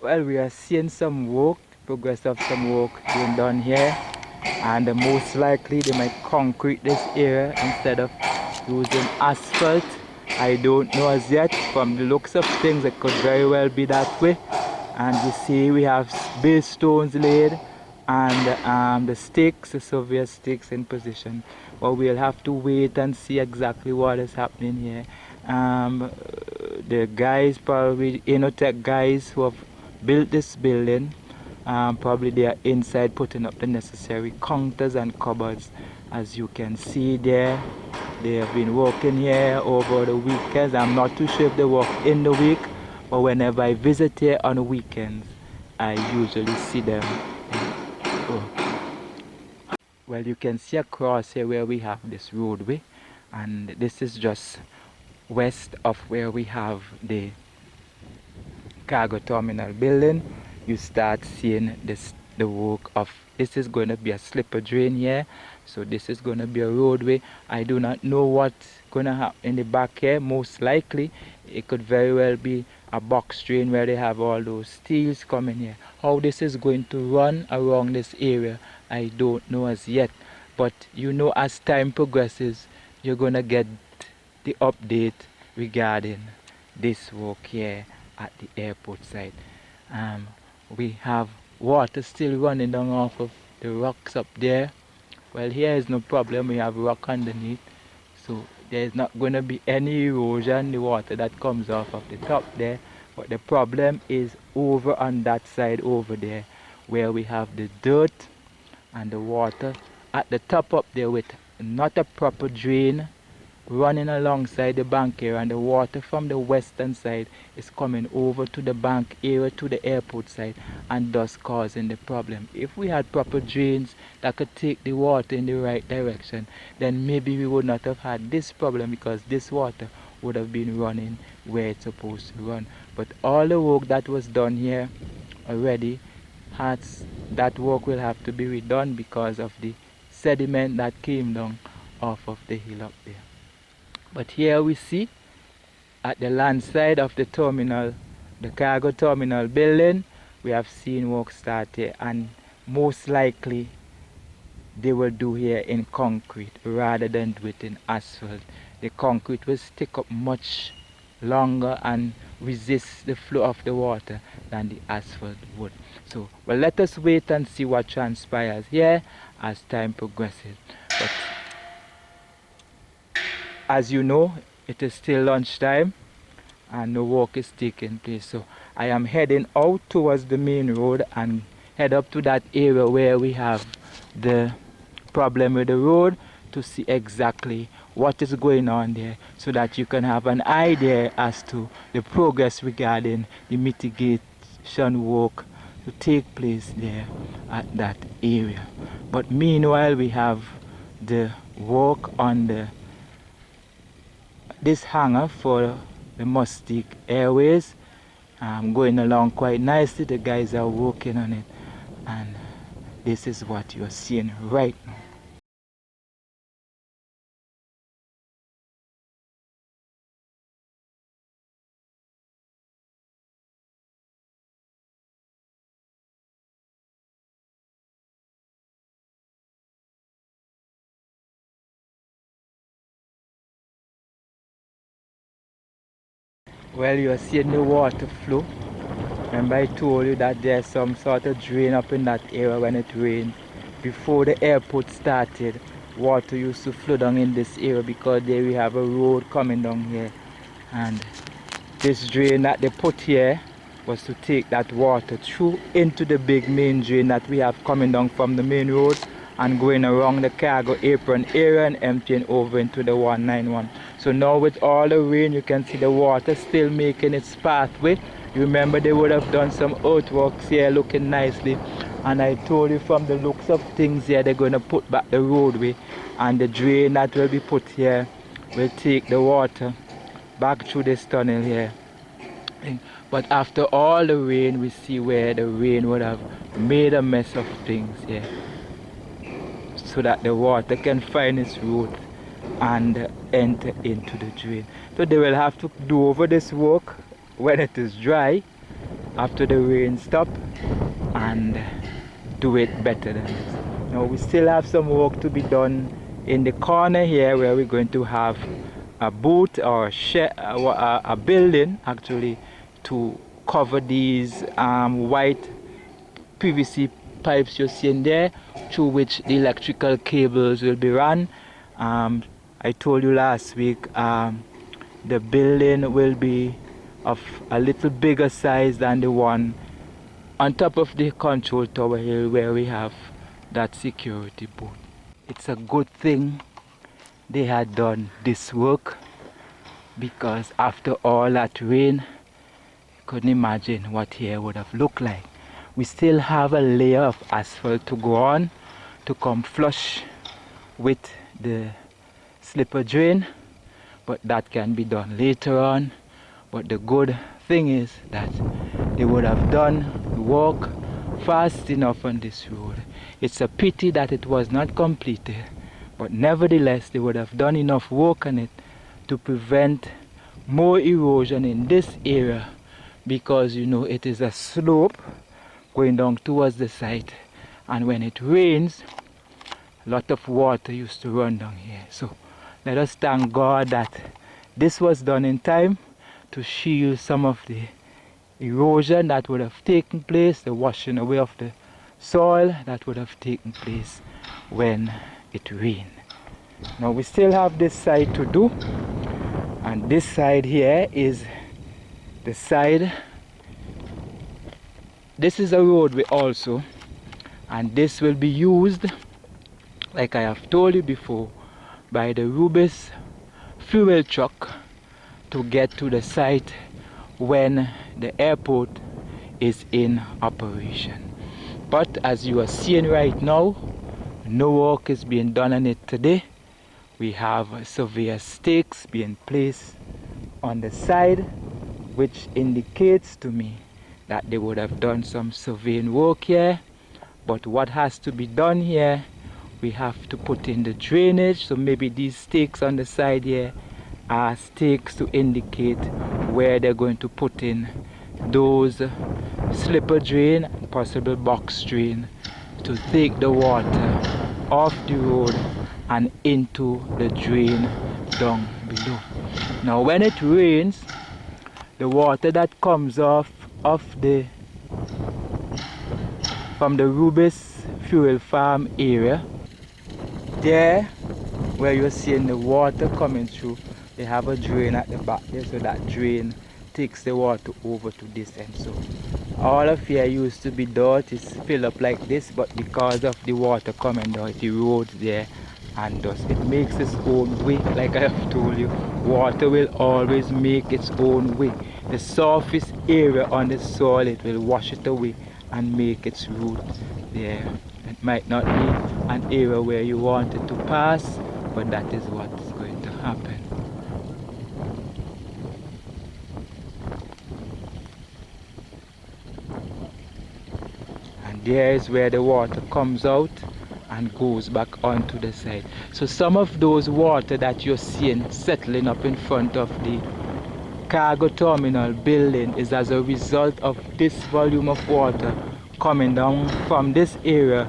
Well, we are seeing some work, progress of some work being done here, and most likely they might concrete this area instead of using asphalt. I don't know as yet. From the looks of things, it could very well be that way. And you see we have base stones laid and the stakes, the surveyor stakes in position. But we'll have to wait and see exactly what is happening here. The guys, probably Inotech guys who have built this building, probably they are inside putting up the necessary counters and cupboards. As you can see there, they have been working here over the weekends. I'm not too sure if they work in the week, but whenever I visit here on the weekends, I usually see them. Well, you can see across here where we have this roadway, and this is just west of where we have the cargo terminal building. You start seeing the work of this is going to be a slipper drain here, so this is going to be a roadway. I do not know what's going to happen in the back here. Most likely it could very well be a box drain where they have all those steels coming here. How this is going to run around this area, I don't know as yet, but you know, as time progresses, you're going to get the update regarding this work here at the airport site. We have water still running down off of the rocks up there. Well, here is no problem, we have rock underneath, so there's not going to be any erosion, the water that comes off of the top there. But the problem is over on that side over there, where we have the dirt and the water at the top up there with not a proper drain running alongside the bank area, and the water from the western side is coming over to the bank area to the airport side, and thus causing the problem. If we had proper drains that could take the water in the right direction, then maybe we would not have had this problem, because this water would have been running where it's supposed to run. But all the work that was done here already, that work will have to be redone because of the sediment that came down off of the hill up there. But here we see at the land side of the terminal, the cargo terminal building, we have seen work start here, and most likely they will do here in concrete rather than do it in asphalt. The concrete will stick up much longer and resist the flow of the water than the asphalt would. So, well, let us wait and see what transpires here as time progresses. But as you know, it is still lunchtime and no work is taking place. So I am heading out towards the main road and head up to that area where we have the problem with the road to see exactly what is going on there, so that you can have an idea as to the progress regarding the mitigation work to take place there at that area. But meanwhile, we have the work on this hangar for the Mustique Airways going along quite nicely. The guys are working on it, and this is what you're seeing right now. Well, you're seeing the water flow. Remember I told you that there's some sort of drain up in that area when it rains. Before the airport started, water used to flow down in this area because there we have a road coming down here. And this drain that they put here was to take that water through into the big main drain that we have coming down from the main road and going around the cargo apron area and emptying over into the 191. So now with all the rain, you can see the water still making its pathway. You remember they would have done some earthworks here looking nicely, and I told you from the looks of things here, they're going to put back the roadway, and the drain that will be put here will take the water back through this tunnel here. But after all the rain, we see where the rain would have made a mess of things here. so that the water can find its route and enter into the drain. So they will have to do over this work when it is dry, after the rain stop, and do it better than this. Now we still have some work to be done in the corner here, where we're going to have a booth or a shed, a building actually, to cover these white PVC pipes you're seeing there, through which the electrical cables will be run. I told you last week the building will be of a little bigger size than the one on top of the control tower hill where we have that security booth. It's a good thing they had done this work, because after all that rain, you couldn't imagine what here would have looked like. We still have a layer of asphalt to go on to come flush with the slipper drain, but that can be done later on. But the good thing is that they would have done the work fast enough on this road. It's a pity that it was not completed, but nevertheless they would have done enough work on it to prevent more erosion in this area, because you know it is a slope going down towards the site, and when it rains, a lot of water used to run down here. So let us thank God that this was done in time to shield some of the erosion that would have taken place, the washing away of the soil that would have taken place when it rained. Now we still have this side to do, and this side here is the side. This is a roadway also, and this will be used, like I have told you before, by the Rubis fuel truck to get to the site when the airport is in operation. But as you are seeing right now, no work is being done on it today. We have severe stakes being placed on the side, which indicates to me that they would have done some surveying work here. But what has to be done here, we have to put in the drainage. So maybe these stakes on the side here are stakes to indicate where they're going to put in those slipper drain, possible box drain, to take the water off the road and into the drain down below. Now when it rains, the water that comes off from the Rubis fuel farm area, there where you're seeing the water coming through, they have a drain at the back there, so that drain takes the water over to this end. So all of here used to be dirt, it's filled up like this, but because of the water coming down, it erodes there and thus it makes its own way. Like I have told you, water will always make its own way. The surface area on the soil, it will wash it away and make its route there. It might not be an area where you want it to pass, but that is what's going to happen. And there is where the water comes out and goes back onto the side. So some of those water that you're seeing settling up in front of the cargo terminal building is as a result of this volume of water coming down from this area,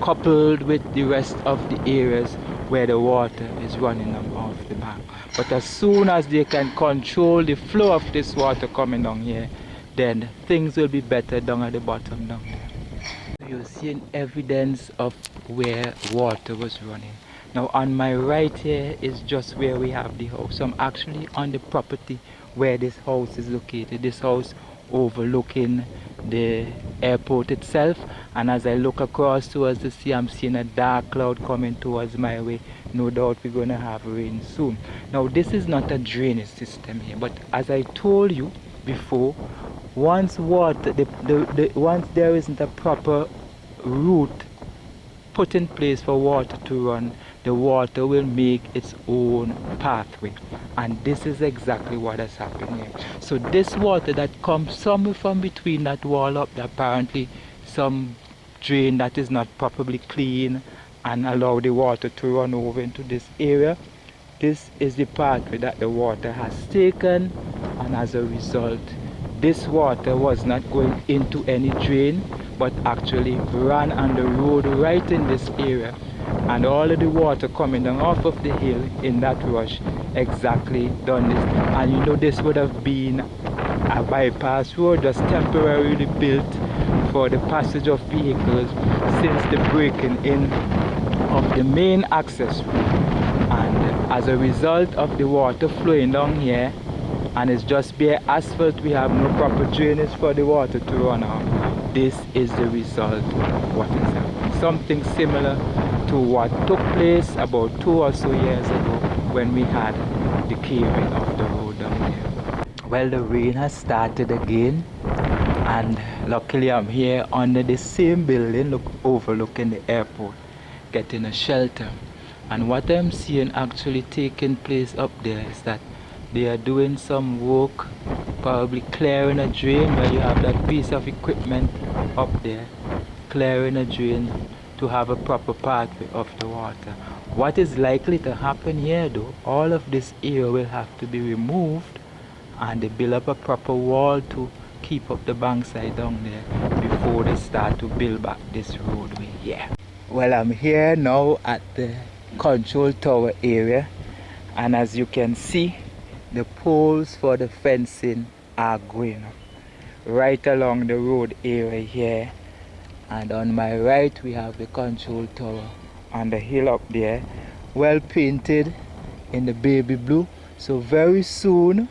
coupled with the rest of the areas where the water is running down off the bank. But as soon as they can control the flow of this water coming down here, then things will be better down at the bottom down there. You're seeing evidence of where water was running. Now on my right here is just where we have the house. I'm actually on the property where this house is located. This house overlooking the airport itself, and as I look across towards the sea, I'm seeing a dark cloud coming towards my way. No doubt we're going to have rain soon. Now this is not a drainage system here, but as I told you before, once once there isn't a proper route put in place for water to run, the water will make its own pathway, and this is exactly what has happened here. So this water that comes somewhere from between that wall up, apparently some drain that is not properly clean and allow the water to run over into this area. This is the pathway that the water has taken, and as a result, this water was not going into any drain, but actually ran on the road right in this area, and all of the water coming down off of the hill in that rush exactly done this. And you know, this would have been a bypass road just temporarily built for the passage of vehicles since the breaking in of the main access road. And as a result of the water flowing down here, and it's just bare asphalt, we have no proper drainage for the water to run out. This is the result of what is happening. Something similar to what took place about 2 or so years ago when we had the caving of the road down here. Well, the rain has started again, and luckily I'm here under the same building overlooking the airport, getting a shelter. And what I'm seeing actually taking place up there is that they are doing some work, probably clearing a drain, where you have that piece of equipment up there, clearing a drain to have a proper pathway of the water. What is likely to happen here though, all of this area will have to be removed, and they build up a proper wall to keep up the bankside down there before they start to build back this roadway here. Well, I'm here now at the control tower area, and as you can see, the poles for the fencing are going up right along the road area here. And on my right we have the control tower on the hill up there, well painted in the baby blue. So very soon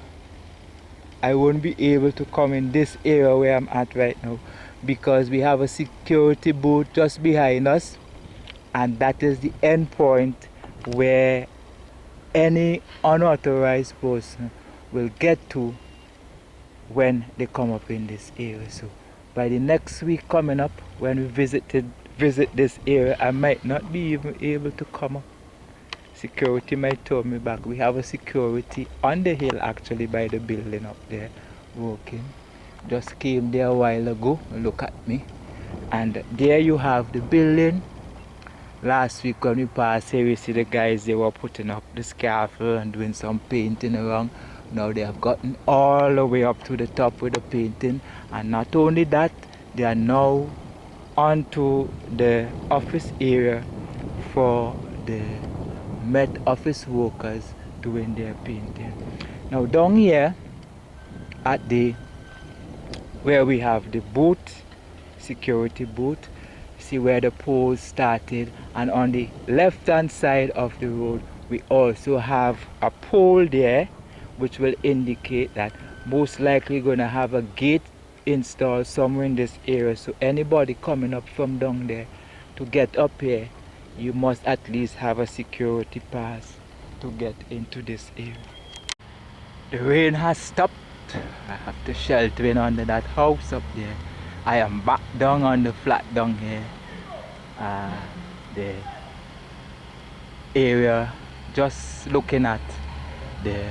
I won't be able to come in this area where I'm at right now, because we have a security booth just behind us, and that is the end point where any unauthorized person will get to when they come up in this area. So by the next week coming up, when we visit this area, I might not be even able to come up. Security might turn me back. We have a security on the hill actually by the building up there working. Just came there a while ago. Look at me. And there you have the building. Last week when we passed here, we see the guys, they were putting up the scaffold and doing some painting around. Now they have gotten all the way up to the top with the painting, and not only that, they are now onto the office area for the Met office workers doing their painting. Now down here at the where we have the booth, security booth, see where the poles started, and on the left hand side of the road we also have a pole there, which will indicate that most likely going to have a gate installed somewhere in this area. So anybody coming up from down there to get up here, you must at least have a security pass to get into this area. The rain has stopped. I have to shelter in under that house up there. I am back down on the flat down here. The area, just looking at the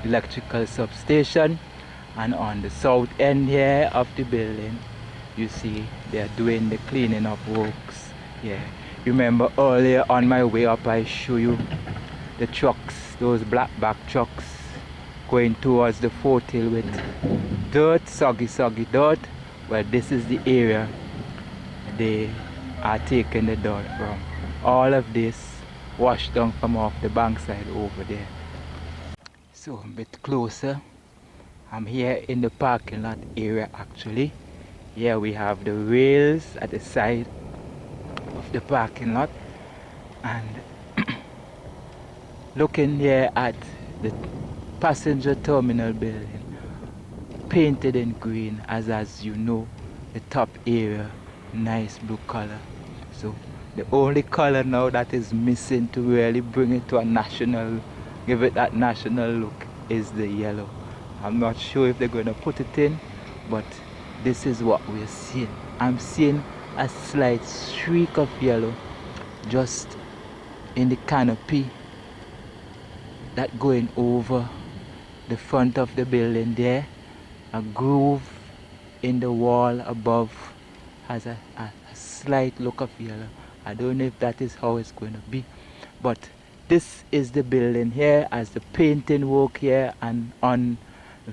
electrical substation, and on the south end here of the building you see they are doing the cleaning up works. Yeah, remember earlier on my way up I show you the trucks, those black back trucks going towards the foothill with dirt, soggy dirt. Well, this is the area they are taking the dirt from. All of this washed down from off the bankside over there. So a bit closer, I'm here in the parking lot area actually. Here we have the rails at the side of the parking lot, and looking here at the passenger terminal building, painted in green, as you know, the top area nice blue color. So the only color now that is missing to really bring it to a national, give it that national look, is the yellow. I'm not sure if they're going to put it in, but this is what we're seeing. I'm seeing a slight streak of yellow just in the canopy that going over the front of the building there. A groove in the wall above has a slight look of yellow, I don't know if that is how it's going to be, but this is the building here as the painting work here and on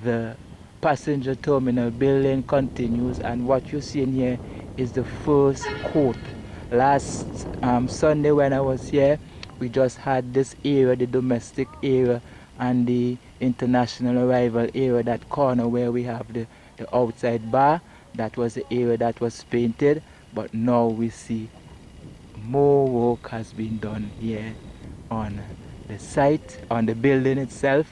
the passenger terminal building continues, and what you're seeing here is the first court. Last Sunday when I was here, we just had this area, the domestic area and the international arrival area, that corner where we have the outside bar. That was the area that was painted, but now we see more work has been done here on the site, on the building itself.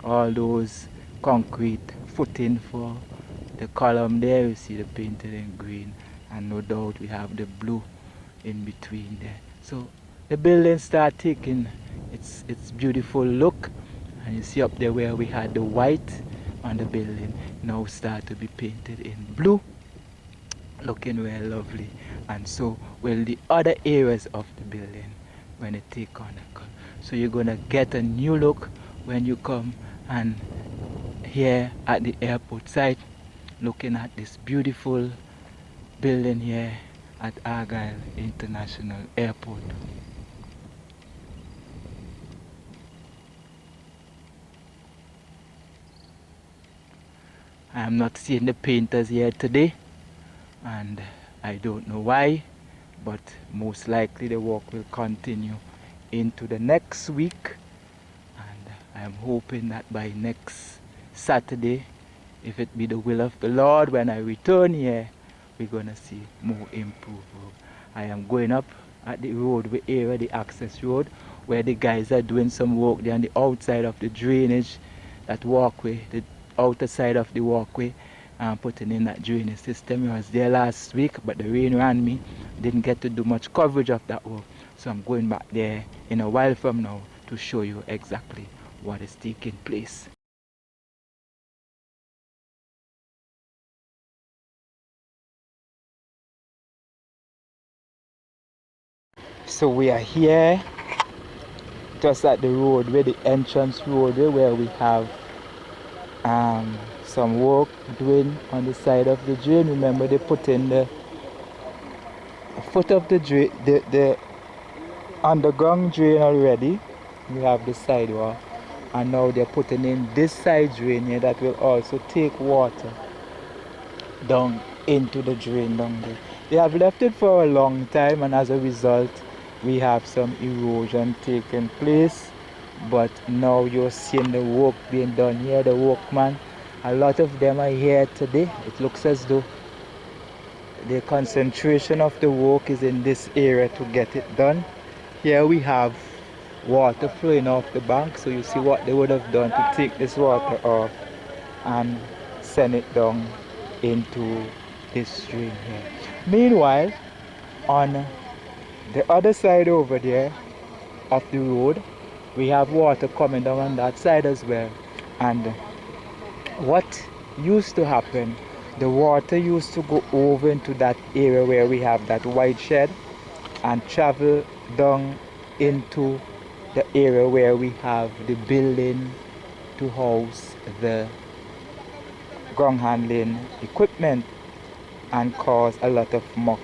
All those concrete footing for the column there, you see the painted in green, and no doubt we have the blue in between there. So the building start taking its beautiful look, and you see up there where we had the white on the building now start to be painted in blue, looking very lovely. And so will the other areas of the building when it take on a color. So you're gonna get a new look when you come and here at the airport site, looking at this beautiful building here at Argyle International Airport. I'm not seeing the painters here today, and I don't know why, but most likely the work will continue into the next week, and I'm hoping that by next Saturday, if it be the will of the Lord, when I return here, we're gonna see more improvement. I am going up at the roadway area, the access road, where the guys are doing some work there on the outside of the drainage, that walkway, the outer side of the walkway, and putting in that drainage system. I was there last week, but the rain ran me, didn't get to do much coverage of that work. So I'm going back there in a while from now to show you exactly what is taking place. So we are here just at the roadway, the entrance roadway, where we have some work doing on the side of the drain. Remember, they put in the foot of the drain, the underground drain already. We have the sidewalk, and now they're putting in this side drain here that will also take water down into the drain down there. They have left it for a long time, and as a result we have some erosion taking place. But now you're seeing the work being done here. The workmen, a lot of them are here today. It looks as though the concentration of the work is in this area to get it done. Here we have water flowing off the bank, so you see what they would have done to take this water off and send it down into this stream here. Meanwhile, on the other side over there of the road, we have water coming down on that side as well. And what used to happen, the water used to go over into that area where we have that white shed and travel down into the area where we have the building to house the ground handling equipment, and cause a lot of muck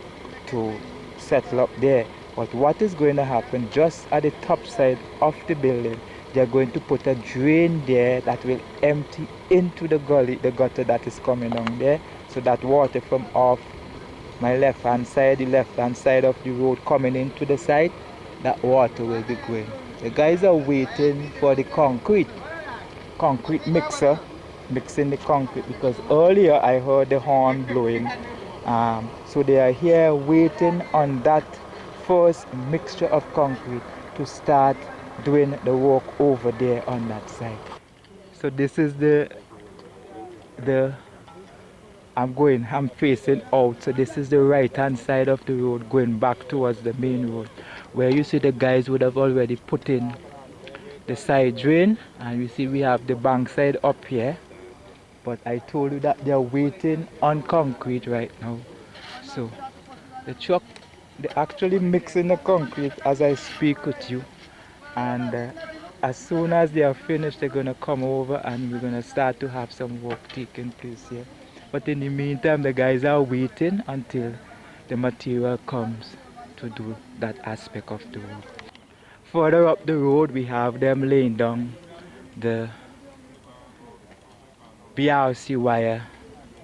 to settle up there. But what is going to happen, just at the top side of the building, they're going to put a drain there that will empty into the gully, the gutter that is coming down there, so that water from off my left hand side, the left hand side of the road coming into the site, that water will be going. The guys are waiting for the concrete mixer, mixing the concrete, because earlier I heard the horn blowing. So they are here waiting on that first mixture of concrete to start doing the work over there on that side. So this is the I'm facing out, so this is the right hand side of the road going back towards the main road, where you see the guys would have already put in the side drain, and you see we have the bank side up here. But I told you that they're waiting on concrete right now. So the truck, they're actually mixing the concrete as I speak with you, and as soon as they are finished, they're gonna come over and we're gonna start to have some work taking place here. But in the meantime, the guys are waiting until the material comes. to do that aspect of the road. Further up the road, we have them laying down the BRC wire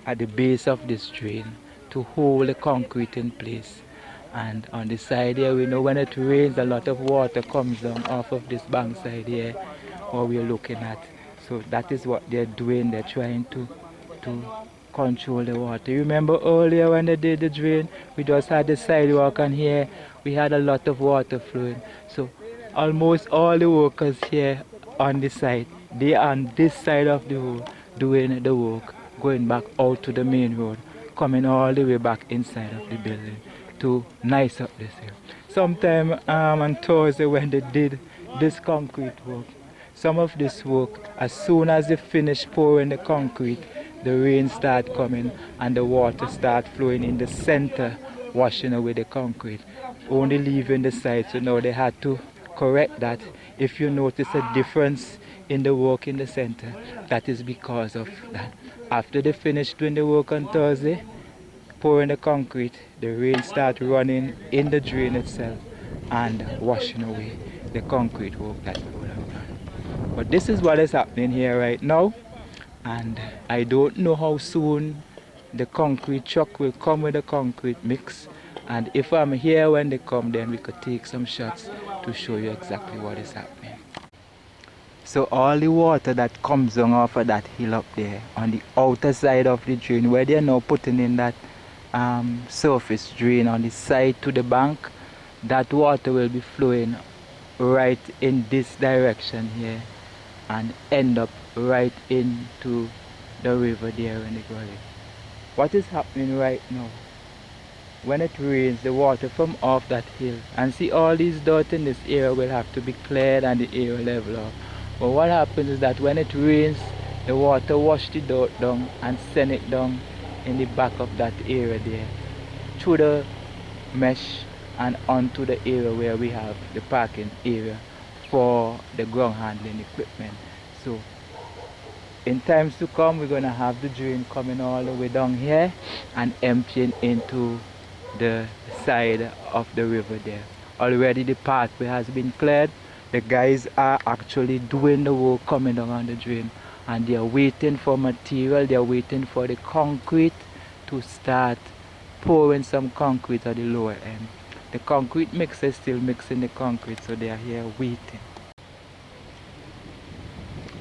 at the base of this drain to hold the concrete in place. And on the side here, we know when it rains, a lot of water comes down off of this bank side here, what we're looking at. So that is what they're doing. They're trying to control the water. You remember earlier when they did the drain, we just had the sidewalk, and here we had a lot of water flowing. So almost all the workers here on the site, they are on this side of the road doing the work, going back out to the main road, coming all the way back inside of the building to nice up this here. Sometime on Thursday when they did this concrete work, some of this work, as soon as they finish pouring the concrete, the rain start coming and the water start flowing in the center, washing away the concrete, only leaving the side. So now they had to correct that. If you notice a difference in the work in the center, that is because of that. After they finish doing the work on Thursday, pouring the concrete, the rain start running in the drain itself and washing away the concrete work that we would have done. But this is what is happening here right now, and I don't know how soon the concrete truck will come with the concrete mix, and if I'm here when they come, then we could take some shots to show you exactly what is happening. So all the water that comes down off of that hill up there on the outer side of the drain, where they're now putting in that surface drain on the side to the bank, that water will be flowing right in this direction here and end up right into the river there in the gully. What is happening right now, when it rains, the water from off that hill, and see all these dirt in this area will have to be cleared and the area level off. But what happens is that when it rains, the water wash the dirt down and send it down in the back of that area there, through the mesh and onto the area where we have the parking area for the ground handling equipment. So in times to come, we're going to have the drain coming all the way down here and emptying into the side of the river there. Already the pathway has been cleared. The guys are actually doing the work coming down on the drain, and they are waiting for material. They are waiting for the concrete to start pouring some concrete at the lower end. The concrete mixer is still mixing the concrete, so they are here waiting.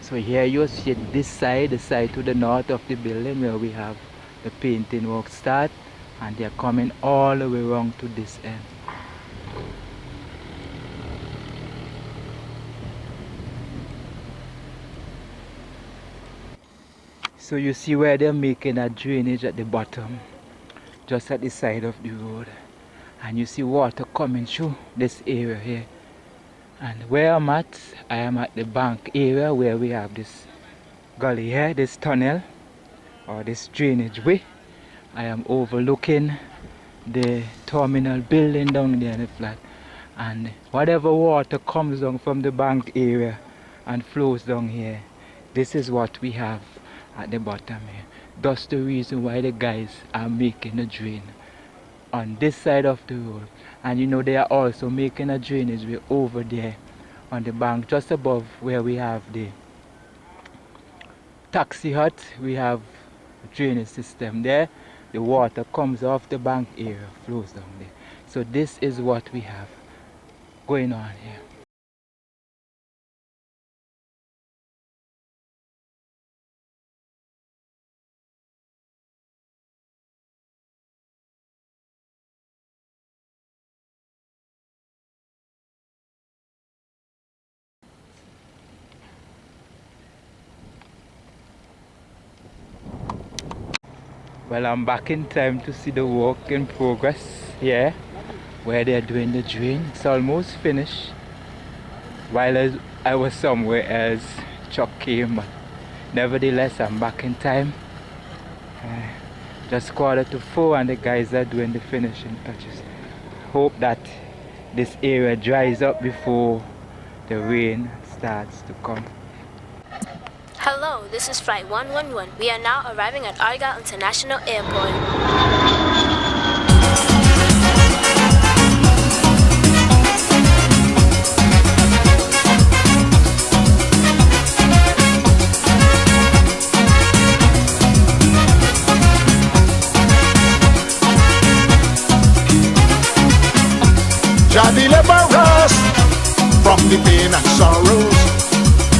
So here you see this side, the side to the north of the building where we have the painting work start, and they are coming all the way around to this end. So you see where they're making a drainage at the bottom, just at the side of the road, and you see water coming through this area here. And where I'm at, I am at the bank area where we have this gully here, this tunnel or this drainage way. I am overlooking the terminal building down there in the flat, and whatever water comes down from the bank area and flows down here, this is what we have at the bottom here. That's the reason why the guys are making a drain on this side of the road. And you know, they are also making a drainage way over there on the bank just above where we have the taxi hut. We have a drainage system there. The water comes off the bank area, flows down there. So this is what we have going on here. Well, I'm back in time to see the work in progress here, where they're doing the drain. It's almost finished. While I was somewhere else, truck came, but nevertheless, I'm back in time. Just 3:45, and the guys are doing the finishing touches. Hope that this area dries up before the rain starts to come. Hello, this is Flight 111. We are now arriving at Argyle International Airport. Jah deliver us from the pain and sorrows.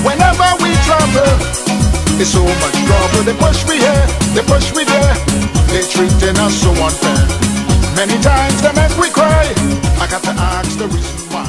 Whenever we travel, it's so much trouble. They push me here, they push me there. They treating us so unfair. Many times they make we cry. I got to ask the reason why.